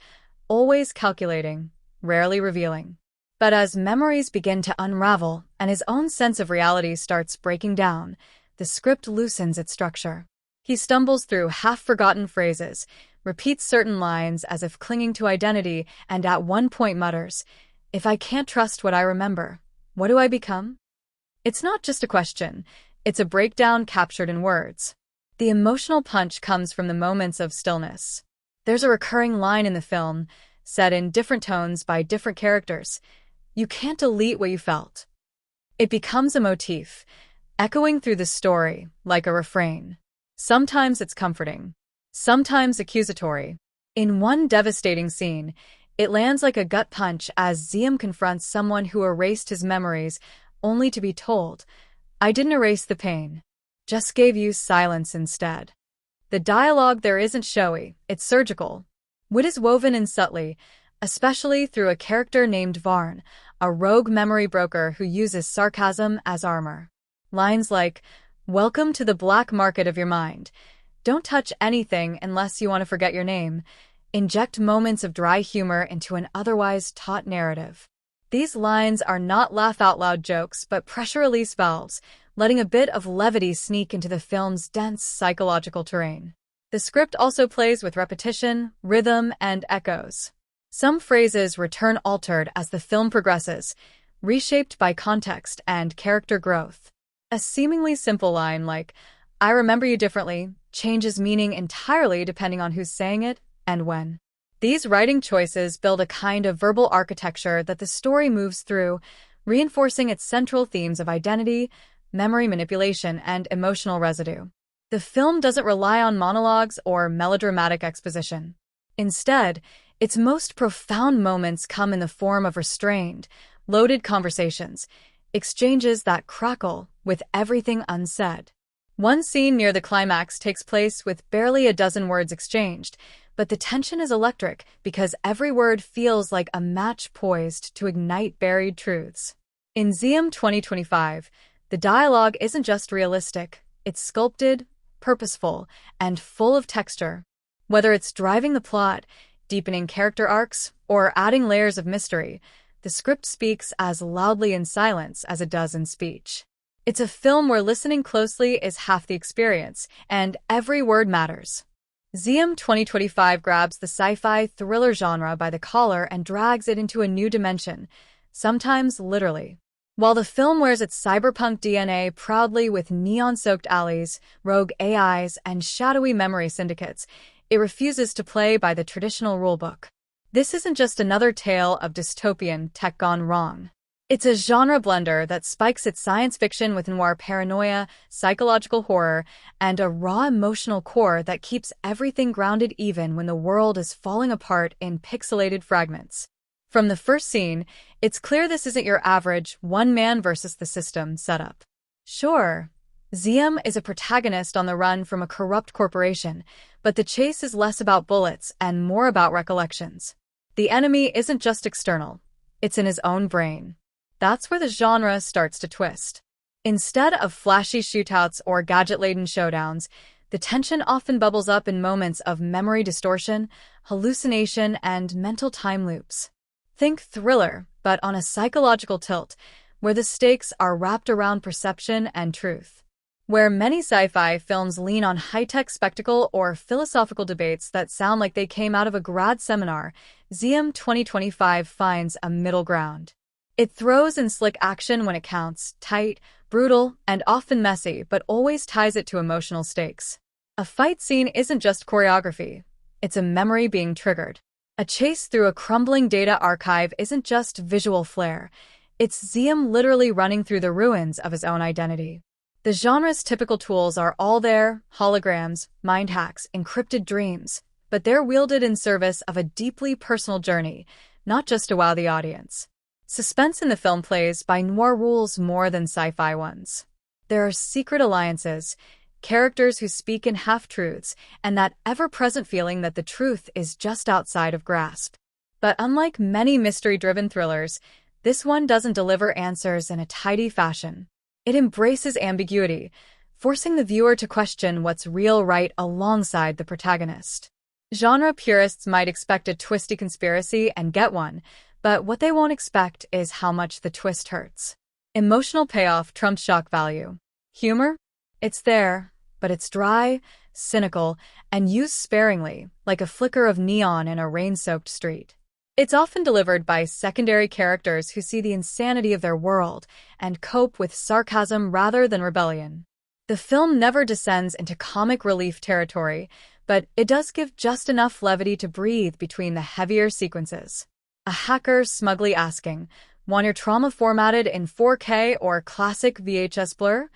always calculating, rarely revealing. But as memories begin to unravel and his own sense of reality starts breaking down, the script loosens its structure. He stumbles through half-forgotten phrases, repeats certain lines as if clinging to identity, and at one point mutters, "If I can't trust what I remember, what do I become?" It's not just a question, it's a breakdown captured in words. The emotional punch comes from the moments of stillness. There's a recurring line in the film, said in different tones by different characters. You can't delete what you felt. It becomes a motif, echoing through the story like a refrain. Sometimes it's comforting, sometimes accusatory. In one devastating scene, it lands like a gut punch as Ziam confronts someone who erased his memories, only to be told, I didn't erase the pain, just gave you silence instead. The dialogue there isn't showy, it's surgical. Wit is woven in subtly, especially through a character named Varn, a rogue memory broker who uses sarcasm as armor. Lines like, welcome to the black market of your mind, don't touch anything unless you want to forget your name, inject moments of dry humor into an otherwise taut narrative. These lines are not laugh-out-loud jokes, but pressure-release valves, letting a bit of levity sneak into the film's dense psychological terrain. The script also plays with repetition, rhythm, and echoes. Some phrases return altered as the film progresses, reshaped by context and character growth. A seemingly simple line like, I remember you differently, changes meaning entirely depending on who's saying it and when. These writing choices build a kind of verbal architecture that the story moves through, reinforcing its central themes of identity, memory manipulation, and emotional residue. The film doesn't rely on monologues or melodramatic exposition. Instead, its most profound moments come in the form of restrained, loaded conversations, exchanges that crackle with everything unsaid. One scene near the climax takes place with barely a dozen words exchanged, but the tension is electric because every word feels like a match poised to ignite buried truths. In Ziam 2025, the dialogue isn't just realistic, it's sculpted, purposeful, and full of texture. Whether it's driving the plot, deepening character arcs, or adding layers of mystery, the script speaks as loudly in silence as it does in speech. It's a film where listening closely is half the experience, and every word matters. Ziam 2025 grabs the sci-fi thriller genre by the collar and drags it into a new dimension, sometimes literally. While the film wears its cyberpunk DNA proudly with neon-soaked alleys, rogue AIs, and shadowy memory syndicates, it refuses to play by the traditional rulebook. This isn't just another tale of dystopian tech gone wrong. It's a genre blender that spikes its science fiction with noir paranoia, psychological horror, and a raw emotional core that keeps everything grounded even when the world is falling apart in pixelated fragments. From the first scene, it's clear this isn't your average one man versus the system setup. Sure, Ziam is a protagonist on the run from a corrupt corporation, but the chase is less about bullets and more about recollections. The enemy isn't just external, it's in his own brain. That's where the genre starts to twist. Instead of flashy shootouts or gadget-laden showdowns, the tension often bubbles up in moments of memory distortion, hallucination, and mental time loops. Think thriller, but on a psychological tilt, where the stakes are wrapped around perception and truth. Where many sci-fi films lean on high-tech spectacle or philosophical debates that sound like they came out of a grad seminar, Ziam 2025 finds a middle ground. It throws in slick action when it counts, tight, brutal, and often messy, but always ties it to emotional stakes. A fight scene isn't just choreography, it's a memory being triggered. A chase through a crumbling data archive isn't just visual flair, it's Ziam literally running through the ruins of his own identity. The genre's typical tools are all there, holograms, mind hacks, encrypted dreams, but they're wielded in service of a deeply personal journey, not just to wow the audience. Suspense in the film plays by noir rules more than sci-fi ones. There are secret alliances, characters who speak in half-truths, and that ever-present feeling that the truth is just outside of grasp. But unlike many mystery-driven thrillers, this one doesn't deliver answers in a tidy fashion. It embraces ambiguity, forcing the viewer to question what's real right alongside the protagonist. Genre purists might expect a twisty conspiracy and get one, but what they won't expect is how much the twist hurts. Emotional payoff trumps shock value. Humor? It's there, but it's dry, cynical, and used sparingly, like a flicker of neon in a rain-soaked street. It's often delivered by secondary characters who see the insanity of their world and cope with sarcasm rather than rebellion. The film never descends into comic relief territory, but it does give just enough levity to breathe between the heavier sequences. A hacker smugly asking, "Want your trauma formatted in 4K or classic VHS blur?"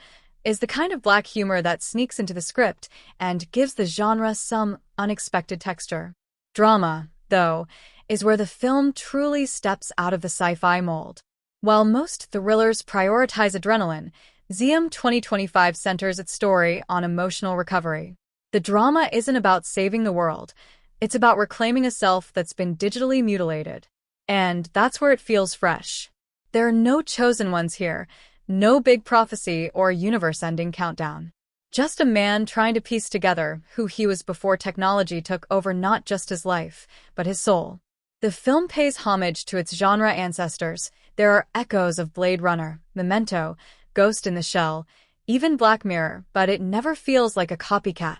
is the kind of black humor that sneaks into the script and gives the genre some unexpected texture. Drama, though, is where the film truly steps out of the sci-fi mold. While most thrillers prioritize adrenaline, Ziam 2025 centers its story on emotional recovery. The drama isn't about saving the world, it's about reclaiming a self that's been digitally mutilated. And that's where it feels fresh. There are no chosen ones here, no big prophecy or universe-ending countdown. Just a man trying to piece together who he was before technology took over not just his life, but his soul. The film pays homage to its genre ancestors. There are echoes of Blade Runner, Memento, Ghost in the Shell, even Black Mirror, but it never feels like a copycat.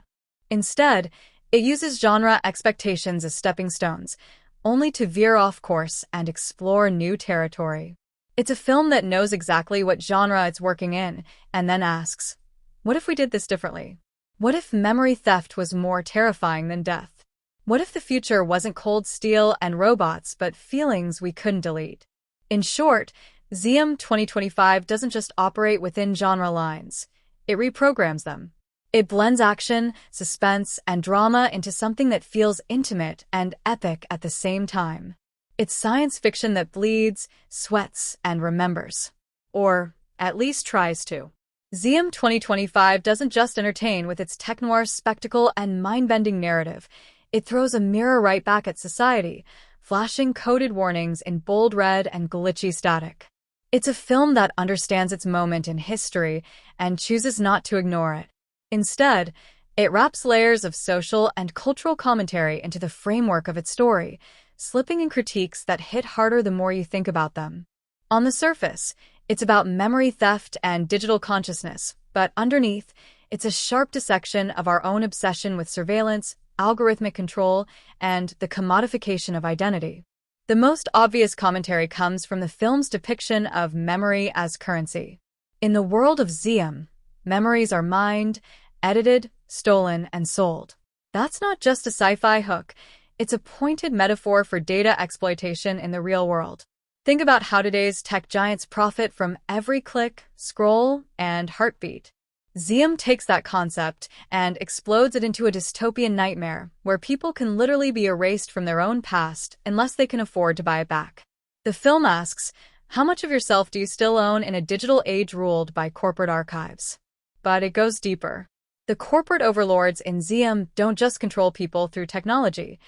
Instead, it uses genre expectations as stepping stones, only to veer off course and explore new territory. It's a film that knows exactly what genre it's working in, and then asks, what if we did this differently? What if memory theft was more terrifying than death? What if the future wasn't cold steel and robots, but feelings we couldn't delete? In short, Ziam 2025 doesn't just operate within genre lines, it reprograms them. It blends action, suspense, and drama into something that feels intimate and epic at the same time. It's science fiction that bleeds, sweats, and remembers. Or at least tries to. Ziam 2025 doesn't just entertain with its tech-noir spectacle and mind-bending narrative. It throws a mirror right back at society, flashing coded warnings in bold red and glitchy static. It's a film that understands its moment in history and chooses not to ignore it. Instead, it wraps layers of social and cultural commentary into the framework of its story, slipping in critiques that hit harder the more you think about them. On the surface, it's about memory theft and digital consciousness, but underneath, it's a sharp dissection of our own obsession with surveillance, algorithmic control, and the commodification of identity. The most obvious commentary comes from the film's depiction of memory as currency. In the world of Ziam, memories are mined, edited, stolen, and sold. That's not just a sci-fi hook. It's a pointed metaphor for data exploitation in the real world. Think about how today's tech giants profit from every click, scroll, and heartbeat. Ziam takes that concept and explodes it into a dystopian nightmare where people can literally be erased from their own past unless they can afford to buy it back. The film asks, how much of yourself do you still own in a digital age ruled by corporate archives? But it goes deeper. The corporate overlords in Ziam don't just control people through technology.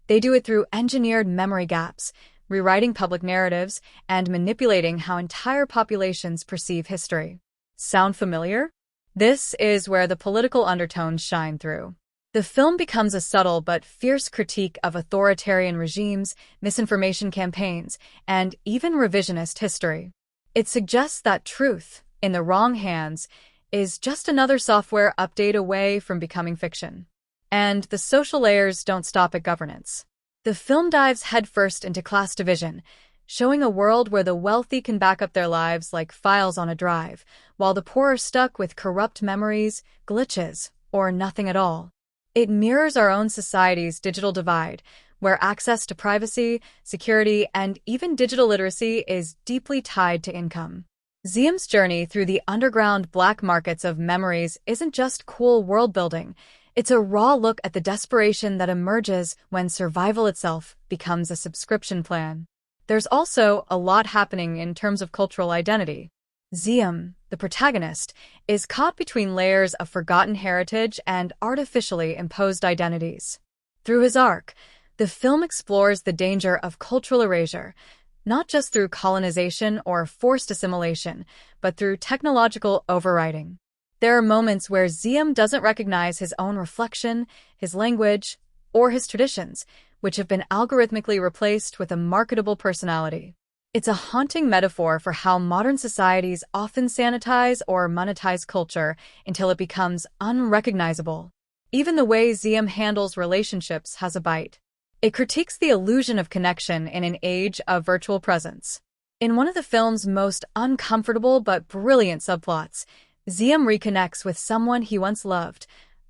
They do it through engineered memory gaps, rewriting public narratives, and manipulating how entire populations perceive history. Sound familiar? This is where the political undertones shine through. The film becomes a subtle but fierce critique of authoritarian regimes, misinformation campaigns, and even revisionist history. It suggests that truth, in the wrong hands, is just another software update away from becoming fiction. And the social layers don't stop at governance. The film dives headfirst into class division, showing a world where the wealthy can back up their lives like files on a drive, while the poor are stuck with corrupt memories, glitches, or nothing at all. It mirrors our own society's digital divide, where access to privacy, security, and even digital literacy is deeply tied to income. Ziam's journey through the underground black markets of memories isn't just cool world-building. It's a raw look at the desperation that emerges when survival itself becomes a subscription plan. There's also a lot happening in terms of cultural identity. Ziam, the protagonist, is caught between layers of forgotten heritage and artificially imposed identities. Through his arc, the film explores the danger of cultural erasure, not just through colonization or forced assimilation, but through technological overwriting. There are moments where Ziam doesn't recognize his own reflection, his language, or his traditions, which have been algorithmically replaced with a marketable personality. It's a haunting metaphor for how modern societies often sanitize or monetize culture until it becomes unrecognizable. Even the way Ziam handles relationships has a bite. It critiques the illusion of connection in an age of virtual presence. In one of the film's most uncomfortable but brilliant subplots, Ziam reconnects with someone he once loved,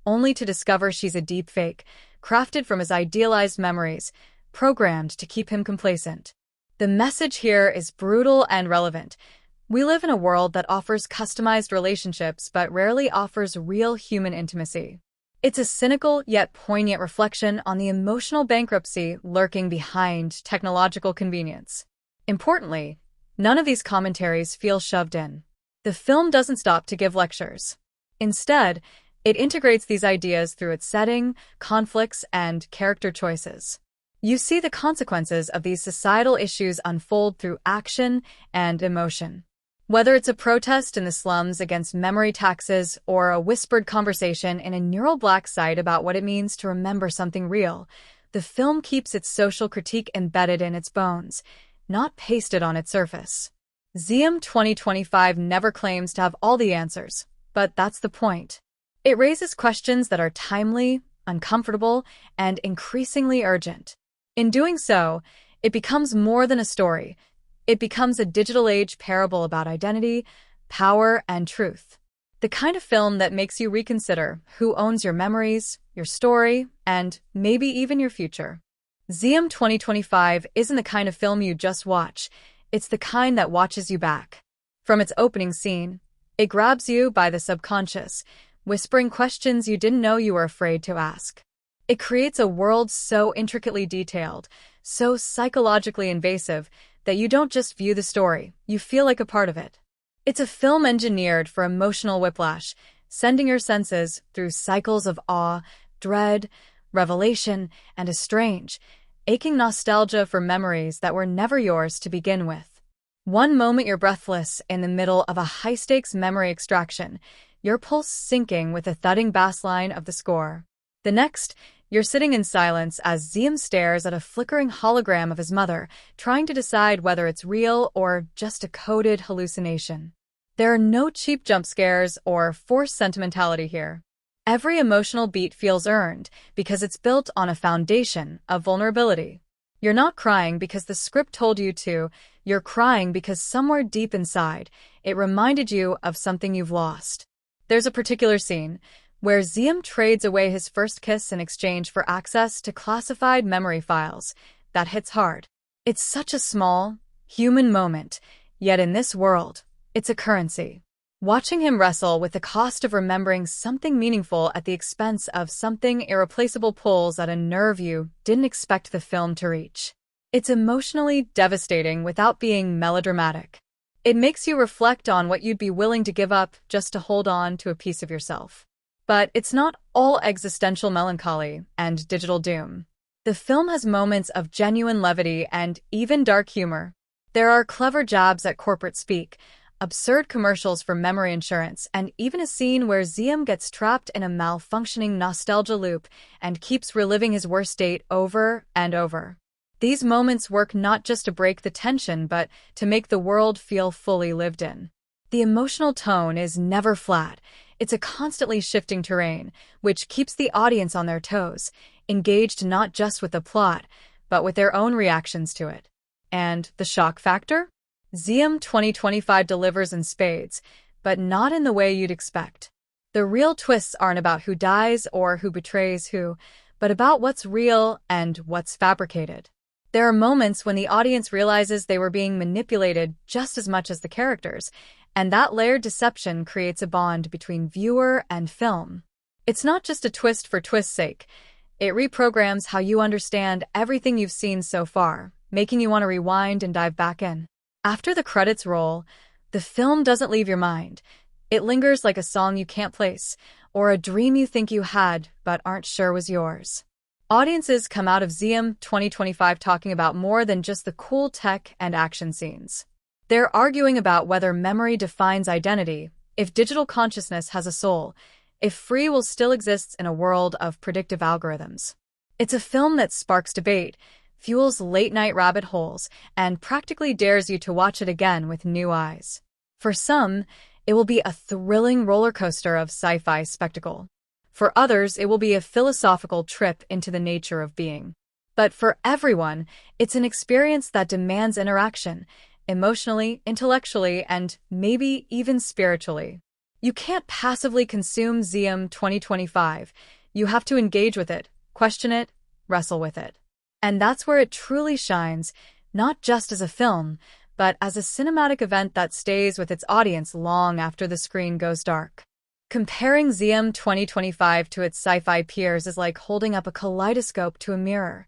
only to discover she's a deepfake, crafted from his idealized memories, programmed to keep him complacent. The message here is brutal and relevant. We live in a world that offers customized relationships but rarely offers real human intimacy. It's a cynical yet poignant reflection on the emotional bankruptcy lurking behind technological convenience. Importantly, none of these commentaries feel shoved in. The film doesn't stop to give lectures. Instead, it integrates these ideas through its setting, conflicts, and character choices. You see the consequences of these societal issues unfold through action and emotion. Whether it's a protest in the slums against memory taxes or a whispered conversation in a neural black site about what it means to remember something real, the film keeps its social critique embedded in its bones, not pasted on its surface. Ziam 2025 never claims to have all the answers, but that's the point. It raises questions that are timely, uncomfortable, and increasingly urgent. In doing so, it becomes more than a story. It becomes a digital age parable about identity, power, and truth. The kind of film that makes you reconsider who owns your memories, your story, and maybe even your future. Ziam 2025 isn't the kind of film you just watch. It's the kind that watches you back. From its opening scene, it grabs you by the subconscious, whispering questions you didn't know you were afraid to ask. It creates a world so intricately detailed, so psychologically invasive, that you don't just view the story, you feel like a part of it. It's a film engineered for emotional whiplash, sending your senses through cycles of awe, dread, revelation, and a strange, aching nostalgia for memories that were never yours to begin with. One moment you're breathless in the middle of a high-stakes memory extraction, your pulse sinking with the thudding bass line of the score. The next, you're sitting in silence as Ziam stares at a flickering hologram of his mother, trying to decide whether it's real or just a coded hallucination. There are no cheap jump scares or forced sentimentality here. Every emotional beat feels earned because it's built on a foundation of vulnerability. You're not crying because the script told you to, you're crying because somewhere deep inside, it reminded you of something you've lost. There's a particular scene where Ziam trades away his first kiss in exchange for access to classified memory files. That hits hard. It's such a small, human moment, yet in this world, it's a currency. Watching him wrestle with the cost of remembering something meaningful at the expense of something irreplaceable pulls at a nerve you didn't expect the film to reach. It's emotionally devastating without being melodramatic. It makes you reflect on what you'd be willing to give up just to hold on to a piece of yourself. But it's not all existential melancholy and digital doom. The film has moments of genuine levity and even dark humor. There are clever jabs at corporate speak, absurd commercials for memory insurance, and even a scene where Ziam gets trapped in a malfunctioning nostalgia loop and keeps reliving his worst date over and over. These moments work not just to break the tension, but to make the world feel fully lived in. The emotional tone is never flat. It's a constantly shifting terrain, which keeps the audience on their toes, engaged not just with the plot, but with their own reactions to it. And the shock factor? Ziam 2025 delivers in spades, but not in the way you'd expect. The real twists aren't about who dies or who betrays who, but about what's real and what's fabricated. There are moments when the audience realizes they were being manipulated just as much as the characters, and that layered deception creates a bond between viewer and film. It's not just a twist for twist's sake. It reprograms how you understand everything you've seen so far, making you want to rewind and dive back in. After the credits roll, the film doesn't leave your mind. It lingers like a song you can't place, or a dream you think you had but aren't sure was yours. Audiences come out of Ziam 2025 talking about more than just the cool tech and action scenes. They're arguing about whether memory defines identity, if digital consciousness has a soul, if free will still exists in a world of predictive algorithms. It's a film that sparks debate, fuels late-night rabbit holes, and practically dares you to watch it again with new eyes. For some, it will be a thrilling roller coaster of sci-fi spectacle. For others, it will be a philosophical trip into the nature of being. But for everyone, it's an experience that demands interaction, emotionally, intellectually, and maybe even spiritually. You can't passively consume Ziam 2025. You have to engage with it, question it, wrestle with it. And that's where it truly shines, not just as a film, but as a cinematic event that stays with its audience long after the screen goes dark. Comparing Ziam 2025 to its sci-fi peers is like holding up a kaleidoscope to a mirror.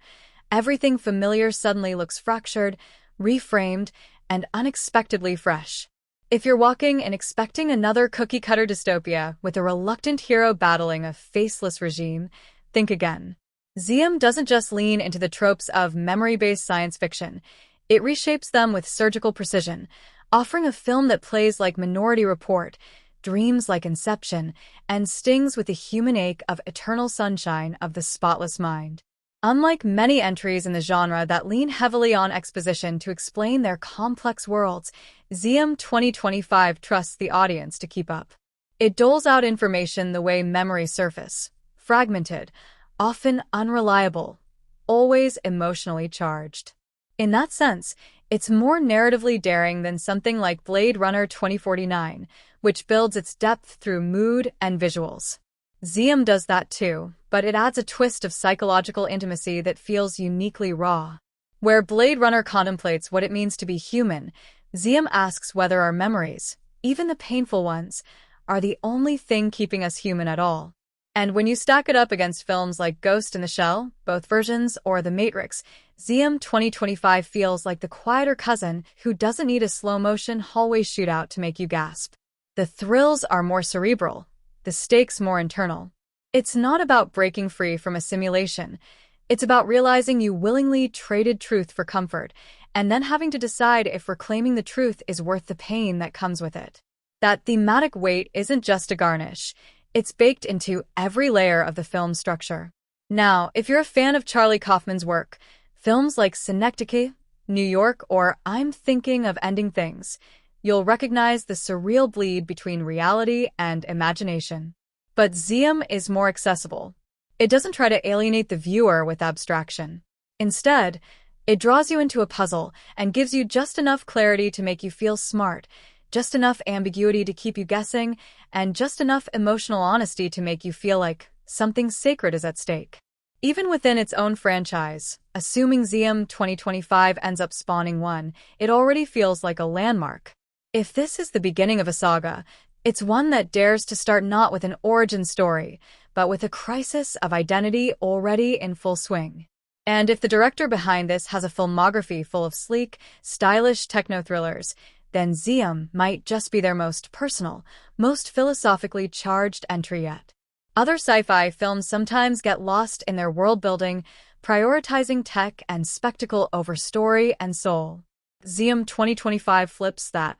Everything familiar suddenly looks fractured, reframed, and unexpectedly fresh. If you're walking and expecting another cookie-cutter dystopia with a reluctant hero battling a faceless regime, think again. Ziam doesn't just lean into the tropes of memory-based science fiction. It reshapes them with surgical precision, offering a film that plays like Minority Report, dreams like Inception, and stings with the human ache of eternal sunshine of the spotless mind. Unlike many entries in the genre that lean heavily on exposition to explain their complex worlds, Ziam 2025 trusts the audience to keep up. It doles out information the way memories surface, fragmented, often unreliable, always emotionally charged. In that sense, it's more narratively daring than something like Blade Runner 2049, which builds its depth through mood and visuals. Ziam does that too, but it adds a twist of psychological intimacy that feels uniquely raw. Where Blade Runner contemplates what it means to be human, Ziam asks whether our memories, even the painful ones, are the only thing keeping us human at all. And when you stack it up against films like Ghost in the Shell, both versions, or The Matrix, Ziam 2025 feels like the quieter cousin who doesn't need a slow-motion hallway shootout to make you gasp. The thrills are more cerebral, the stakes more internal. It's not about breaking free from a simulation. It's about realizing you willingly traded truth for comfort, and then having to decide if reclaiming the truth is worth the pain that comes with it. That thematic weight isn't just a garnish. It's baked into every layer of the film's structure. Now, if you're a fan of Charlie Kaufman's work, films like Cinematography, New York, or I'm Thinking of Ending Things, you'll recognize the surreal bleed between reality and imagination. But Ziam is more accessible. It doesn't try to alienate the viewer with abstraction. Instead, it draws you into a puzzle and gives you just enough clarity to make you feel smart, just enough ambiguity to keep you guessing, and just enough emotional honesty to make you feel like something sacred is at stake. Even within its own franchise, assuming Ziam 2025 ends up spawning one, it already feels like a landmark. If this is the beginning of a saga, it's one that dares to start not with an origin story, but with a crisis of identity already in full swing. And if the director behind this has a filmography full of sleek, stylish techno-thrillers, then Ziam might just be their most personal, most philosophically charged entry yet. Other sci-fi films sometimes get lost in their world-building, prioritizing tech and spectacle over story and soul. Ziam 2025 flips that.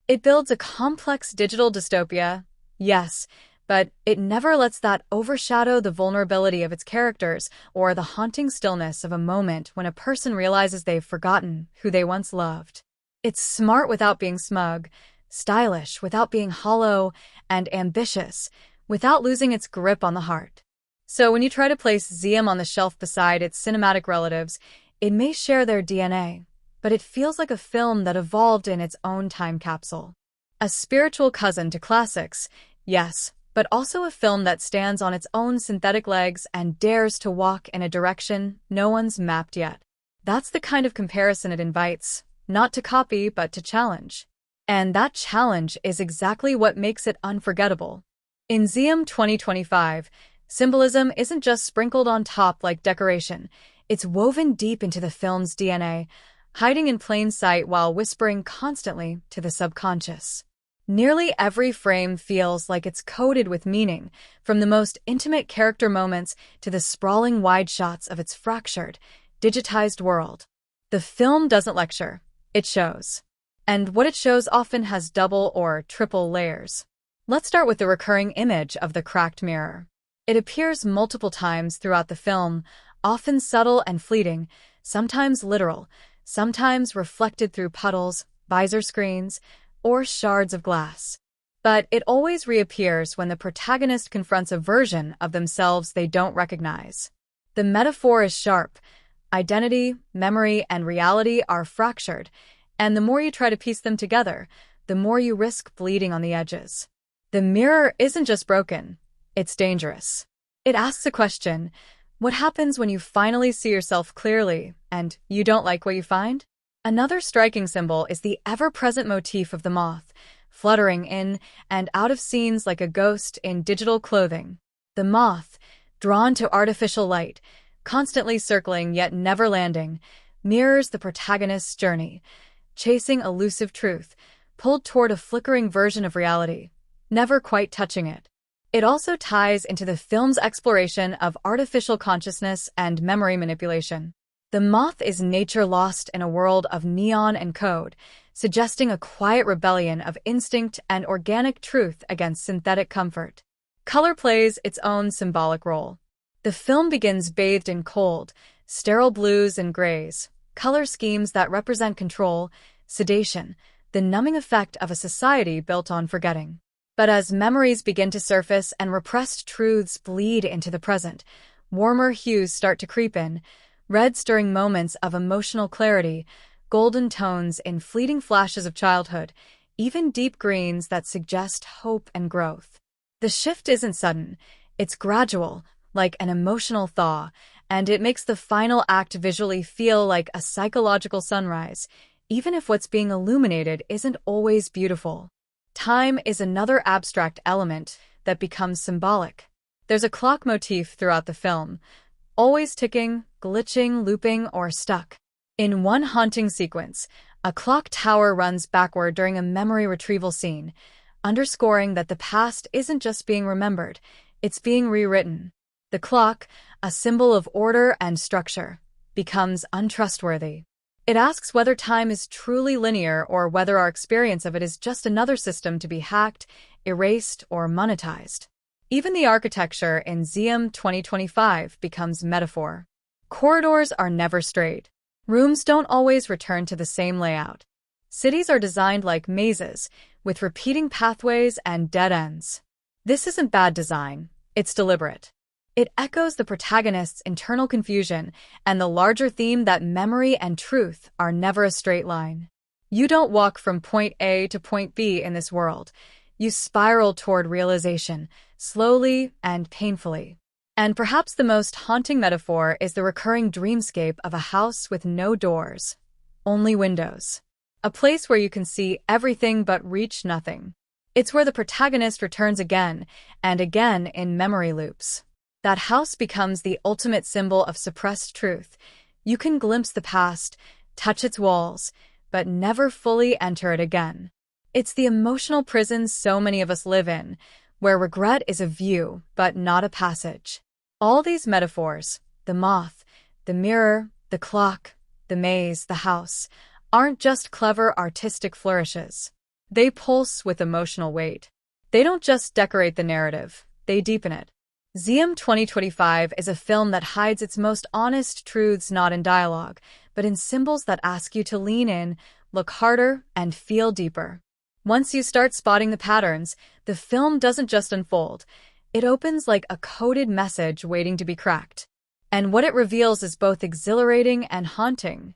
It builds a complex digital dystopia, yes, but it never lets that overshadow the vulnerability of its characters or the haunting stillness of a moment when a person realizes they've forgotten who they once loved. It's smart without being smug, stylish without being hollow, and ambitious without losing its grip on the heart. So when you try to place Ziam on the shelf beside its cinematic relatives, it may share their DNA, but it feels like a film that evolved in its own time capsule. A spiritual cousin to classics, yes, but also a film that stands on its own synthetic legs and dares to walk in a direction no one's mapped yet. That's the kind of comparison it invites, not to copy but to challenge. And that challenge is exactly what makes it unforgettable. In Ziam 2025, symbolism isn't just sprinkled on top like decoration, it's woven deep into the film's DNA, hiding in plain sight while whispering constantly to the subconscious. Nearly every frame feels like it's coated with meaning, from the most intimate character moments to the sprawling wide shots of its fractured, digitized world. The film doesn't lecture, it shows. And what it shows often has double or triple layers. Let's start with the recurring image of the cracked mirror. It appears multiple times throughout the film, often subtle and fleeting, sometimes literal, sometimes reflected through puddles, visor screens, or shards of glass. But it always reappears when the protagonist confronts a version of themselves they don't recognize. The metaphor is sharp. Identity, memory, and reality are fractured, and the more you try to piece them together, the more you risk bleeding on the edges. The mirror isn't just broken, it's dangerous. It asks a question: what happens when you finally see yourself clearly and you don't like what you find? Another striking symbol is the ever-present motif of the moth, fluttering in and out of scenes like a ghost in digital clothing. The moth, drawn to artificial light, constantly circling yet never landing, mirrors the protagonist's journey, chasing elusive truth, pulled toward a flickering version of reality, never quite touching it. It also ties into the film's exploration of artificial consciousness and memory manipulation. The moth is nature lost in a world of neon and code, suggesting a quiet rebellion of instinct and organic truth against synthetic comfort. Color plays its own symbolic role. The film begins bathed in cold, sterile blues and grays, color schemes that represent control, sedation, the numbing effect of a society built on forgetting. But as memories begin to surface and repressed truths bleed into the present, warmer hues start to creep in, reds during moments of emotional clarity, golden tones in fleeting flashes of childhood, even deep greens that suggest hope and growth. The shift isn't sudden, it's gradual, like an emotional thaw, and it makes the final act visually feel like a psychological sunrise, even if what's being illuminated isn't always beautiful. Time is another abstract element that becomes symbolic. There's a clock motif throughout the film, always ticking, glitching, looping, or stuck. In one haunting sequence, a clock tower runs backward during a memory retrieval scene, underscoring that the past isn't just being remembered, it's being rewritten. The clock, a symbol of order and structure, becomes untrustworthy. It asks whether time is truly linear or whether our experience of it is just another system to be hacked, erased, or monetized. Even the architecture in Ziam 2025 becomes metaphor. Corridors are never straight. Rooms don't always return to the same layout. Cities are designed like mazes, with repeating pathways and dead ends. This isn't bad design, it's deliberate. It echoes the protagonist's internal confusion and the larger theme that memory and truth are never a straight line. You don't walk from point A to point B in this world. You spiral toward realization, slowly and painfully. And perhaps the most haunting metaphor is the recurring dreamscape of a house with no doors, only windows. A place where you can see everything but reach nothing. It's where the protagonist returns again and again in memory loops. That house becomes the ultimate symbol of suppressed truth. You can glimpse the past, touch its walls, but never fully enter it again. It's the emotional prison so many of us live in, where regret is a view, but not a passage. All these metaphors, the moth, the mirror, the clock, the maze, the house, aren't just clever artistic flourishes. They pulse with emotional weight. They don't just decorate the narrative, they deepen it. Ziam 2025 is a film that hides its most honest truths not in dialogue, but in symbols that ask you to lean in, look harder, and feel deeper. Once you start spotting the patterns, the film doesn't just unfold. It opens like a coded message waiting to be cracked. And what it reveals is both exhilarating and haunting.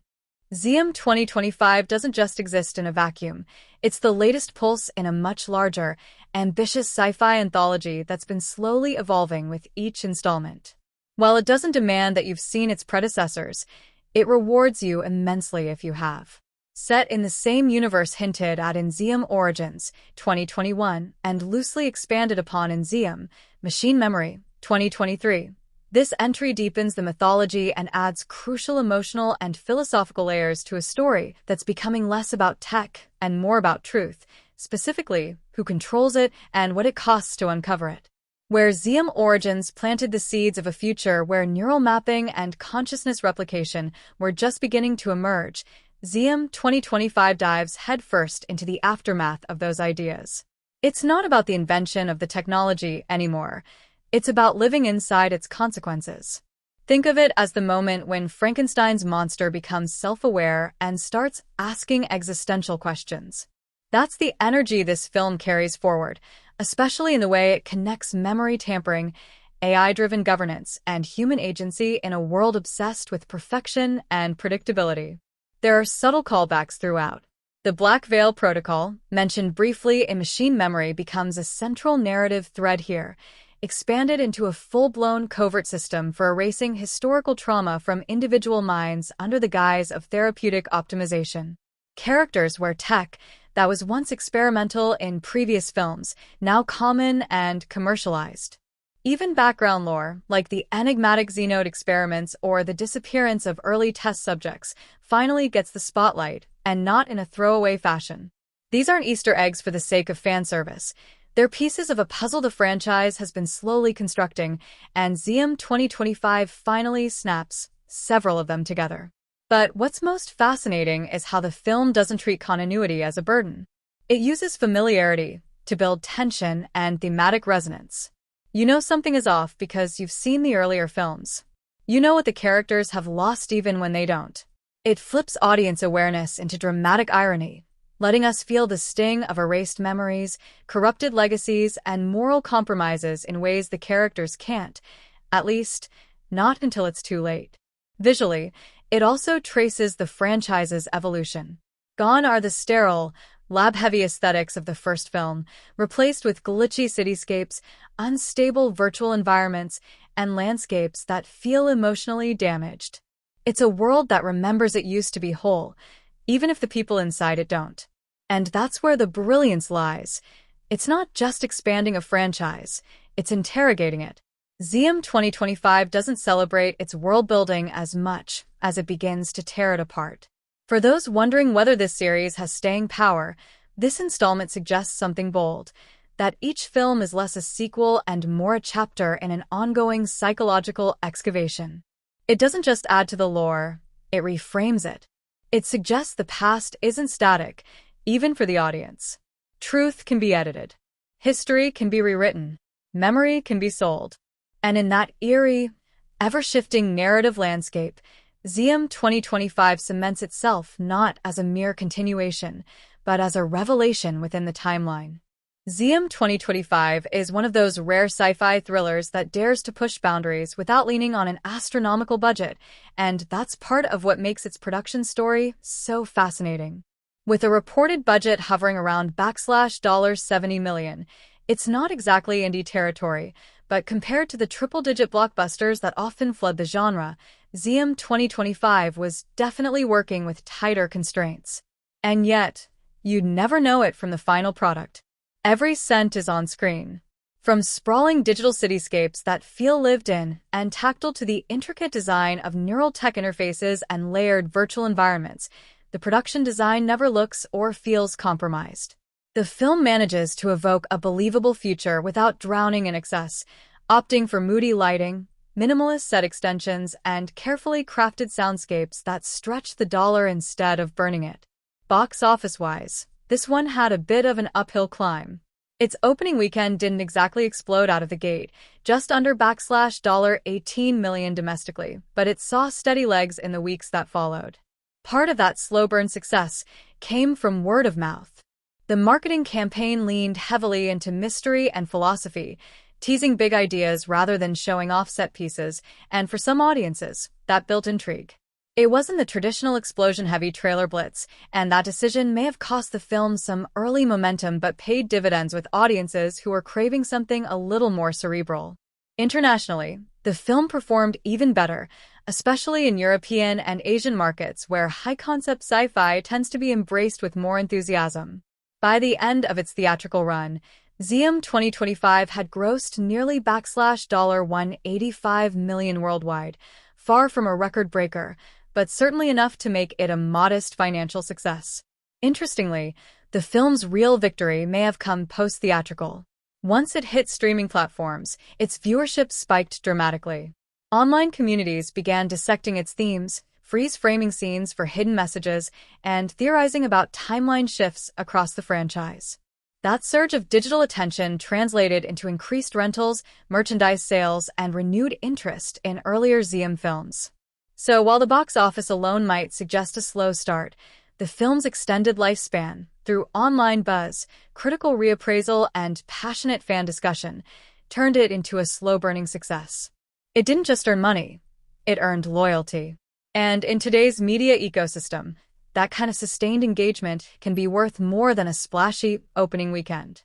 Ziam 2025 doesn't just exist in a vacuum. It's the latest pulse in a much larger, ambitious sci-fi anthology that's been slowly evolving with each installment. While it doesn't demand that you've seen its predecessors, it rewards you immensely if you have. Set in the same universe hinted at in Ziam Origins, 2021, and loosely expanded upon in Ziam, Machine Memory, 2023. This entry deepens the mythology and adds crucial emotional and philosophical layers to a story that's becoming less about tech and more about truth, specifically who controls it and what it costs to uncover it. Where Ziam Origins planted the seeds of a future where neural mapping and consciousness replication were just beginning to emerge, Ziam 2025 dives headfirst into the aftermath of those ideas. It's not about the invention of the technology anymore. It's about living inside its consequences. Think of it as the moment when Frankenstein's monster becomes self-aware and starts asking existential questions. That's the energy this film carries forward, especially in the way it connects memory tampering, AI-driven governance, and human agency in a world obsessed with perfection and predictability. There are subtle callbacks throughout. The Black Veil Protocol, mentioned briefly in Machine Memory, becomes a central narrative thread here, expanded into a full-blown covert system for erasing historical trauma from individual minds under the guise of therapeutic optimization. Characters wear tech that was once experimental in previous films, now common and commercialized. Even background lore, like the enigmatic Xenode experiments or the disappearance of early test subjects, finally gets the spotlight, and not in a throwaway fashion. These aren't Easter eggs for the sake of fan service. They're pieces of a puzzle the franchise has been slowly constructing, and Ziam 2025 finally snaps several of them together. But what's most fascinating is how the film doesn't treat continuity as a burden. It uses familiarity to build tension and thematic resonance. You know something is off because you've seen the earlier films. You know what the characters have lost even when they don't. It flips audience awareness into dramatic irony, letting us feel the sting of erased memories, corrupted legacies, and moral compromises in ways the characters can't, at least, not until it's too late. Visually, it also traces the franchise's evolution. Gone are the sterile, lab-heavy aesthetics of the first film, replaced with glitchy cityscapes, unstable virtual environments, and landscapes that feel emotionally damaged. It's a world that remembers it used to be whole, even if the people inside it don't. And that's where the brilliance lies. It's not just expanding a franchise, it's interrogating it. Ziam 2025 doesn't celebrate its world-building as much as it begins to tear it apart. For those wondering whether this series has staying power, this installment suggests something bold, that each film is less a sequel and more a chapter in an ongoing psychological excavation. It doesn't just add to the lore, it reframes it. It suggests the past isn't static, even for the audience. Truth can be edited. History can be rewritten. Memory can be sold. And in that eerie, ever-shifting narrative landscape, Ziam 2025 cements itself not as a mere continuation, but as a revelation within the timeline. Ziam 2025 is one of those rare sci-fi thrillers that dares to push boundaries without leaning on an astronomical budget, and that's part of what makes its production story so fascinating. With a reported budget hovering around $70 million, it's not exactly indie territory, but compared to the triple-digit blockbusters that often flood the genre, Ziam 2025 was definitely working with tighter constraints. And yet, you'd never know it from the final product. Every cent is on screen. From sprawling digital cityscapes that feel lived in and tactile to the intricate design of neural tech interfaces and layered virtual environments, the production design never looks or feels compromised. The film manages to evoke a believable future without drowning in excess, opting for moody lighting, minimalist set extensions, and carefully crafted soundscapes that stretch the dollar instead of burning it. Box office-wise, this one had a bit of an uphill climb. Its opening weekend didn't exactly explode out of the gate, just under $18 million domestically, but it saw steady legs in the weeks that followed. Part of that slow-burn success came from word of mouth. The marketing campaign leaned heavily into mystery and philosophy, teasing big ideas rather than showing off set pieces, and for some audiences, that built intrigue. It wasn't the traditional explosion-heavy trailer blitz, and that decision may have cost the film some early momentum but paid dividends with audiences who were craving something a little more cerebral. Internationally, the film performed even better, especially in European and Asian markets where high-concept sci-fi tends to be embraced with more enthusiasm. By the end of its theatrical run, Ziam 2025 had grossed nearly $185 million worldwide, far from a record breaker, but certainly enough to make it a modest financial success. Interestingly, the film's real victory may have come post-theatrical. Once it hit streaming platforms, its viewership spiked dramatically. Online communities began dissecting its themes, freeze-framing scenes for hidden messages, and theorizing about timeline shifts across the franchise. That surge of digital attention translated into increased rentals, merchandise sales, and renewed interest in earlier Ziam films. So while the box office alone might suggest a slow start, the film's extended lifespan, through online buzz, critical reappraisal, and passionate fan discussion, turned it into a slow-burning success. It didn't just earn money, it earned loyalty. And in today's media ecosystem, that kind of sustained engagement can be worth more than a splashy opening weekend.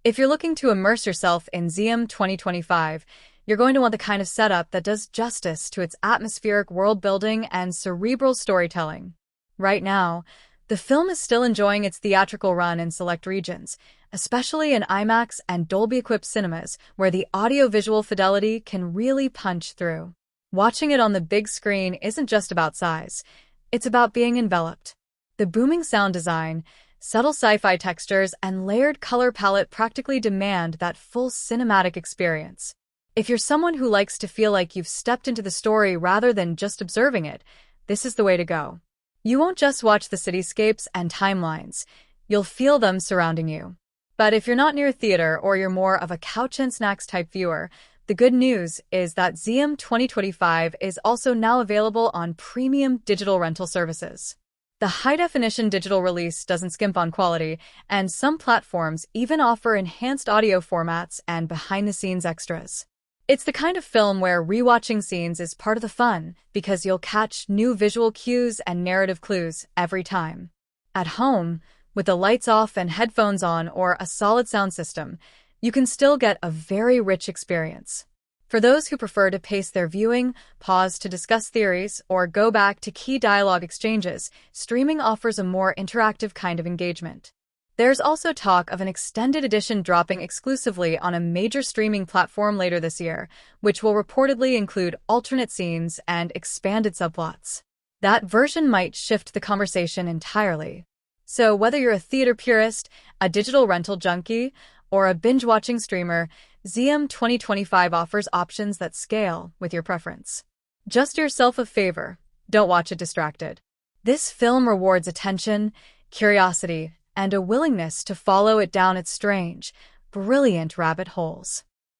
If you're looking to immerse yourself in Ziam 2025, you're going to want the kind of setup that does justice to its atmospheric world-building and cerebral storytelling. Right now, the film is still enjoying its theatrical run in select regions, especially in IMAX and Dolby-equipped cinemas, where the audio-visual fidelity can really punch through. Watching it on the big screen isn't just about size, it's about being enveloped. The booming sound design, subtle sci-fi textures, and layered color palette practically demand that full cinematic experience. If you're someone who likes to feel like you've stepped into the story rather than just observing it, this is the way to go. You won't just watch the cityscapes and timelines, you'll feel them surrounding you. But if you're not near a theater or you're more of a couch and snacks type viewer, the good news is that Ziam 2025 is also now available on premium digital rental services. The high-definition digital release doesn't skimp on quality, and some platforms even offer enhanced audio formats and behind-the-scenes extras. It's the kind of film where rewatching scenes is part of the fun because you'll catch new visual cues and narrative clues every time. At home, with the lights off and headphones on or a solid sound system, you can still get a very rich experience. For those who prefer to pace their viewing, pause to discuss theories, or go back to key dialogue exchanges, streaming offers a more interactive kind of engagement. There's also talk of an extended edition dropping exclusively on a major streaming platform later this year, which will reportedly include alternate scenes and expanded subplots. That version might shift the conversation entirely. So whether you're a theater purist, a digital rental junkie, or a binge-watching streamer, Ziam 2025 offers options that scale with your preference. Just do yourself a favor, don't watch it distracted. This film rewards attention, curiosity, and a willingness to follow it down its strange, brilliant rabbit holes.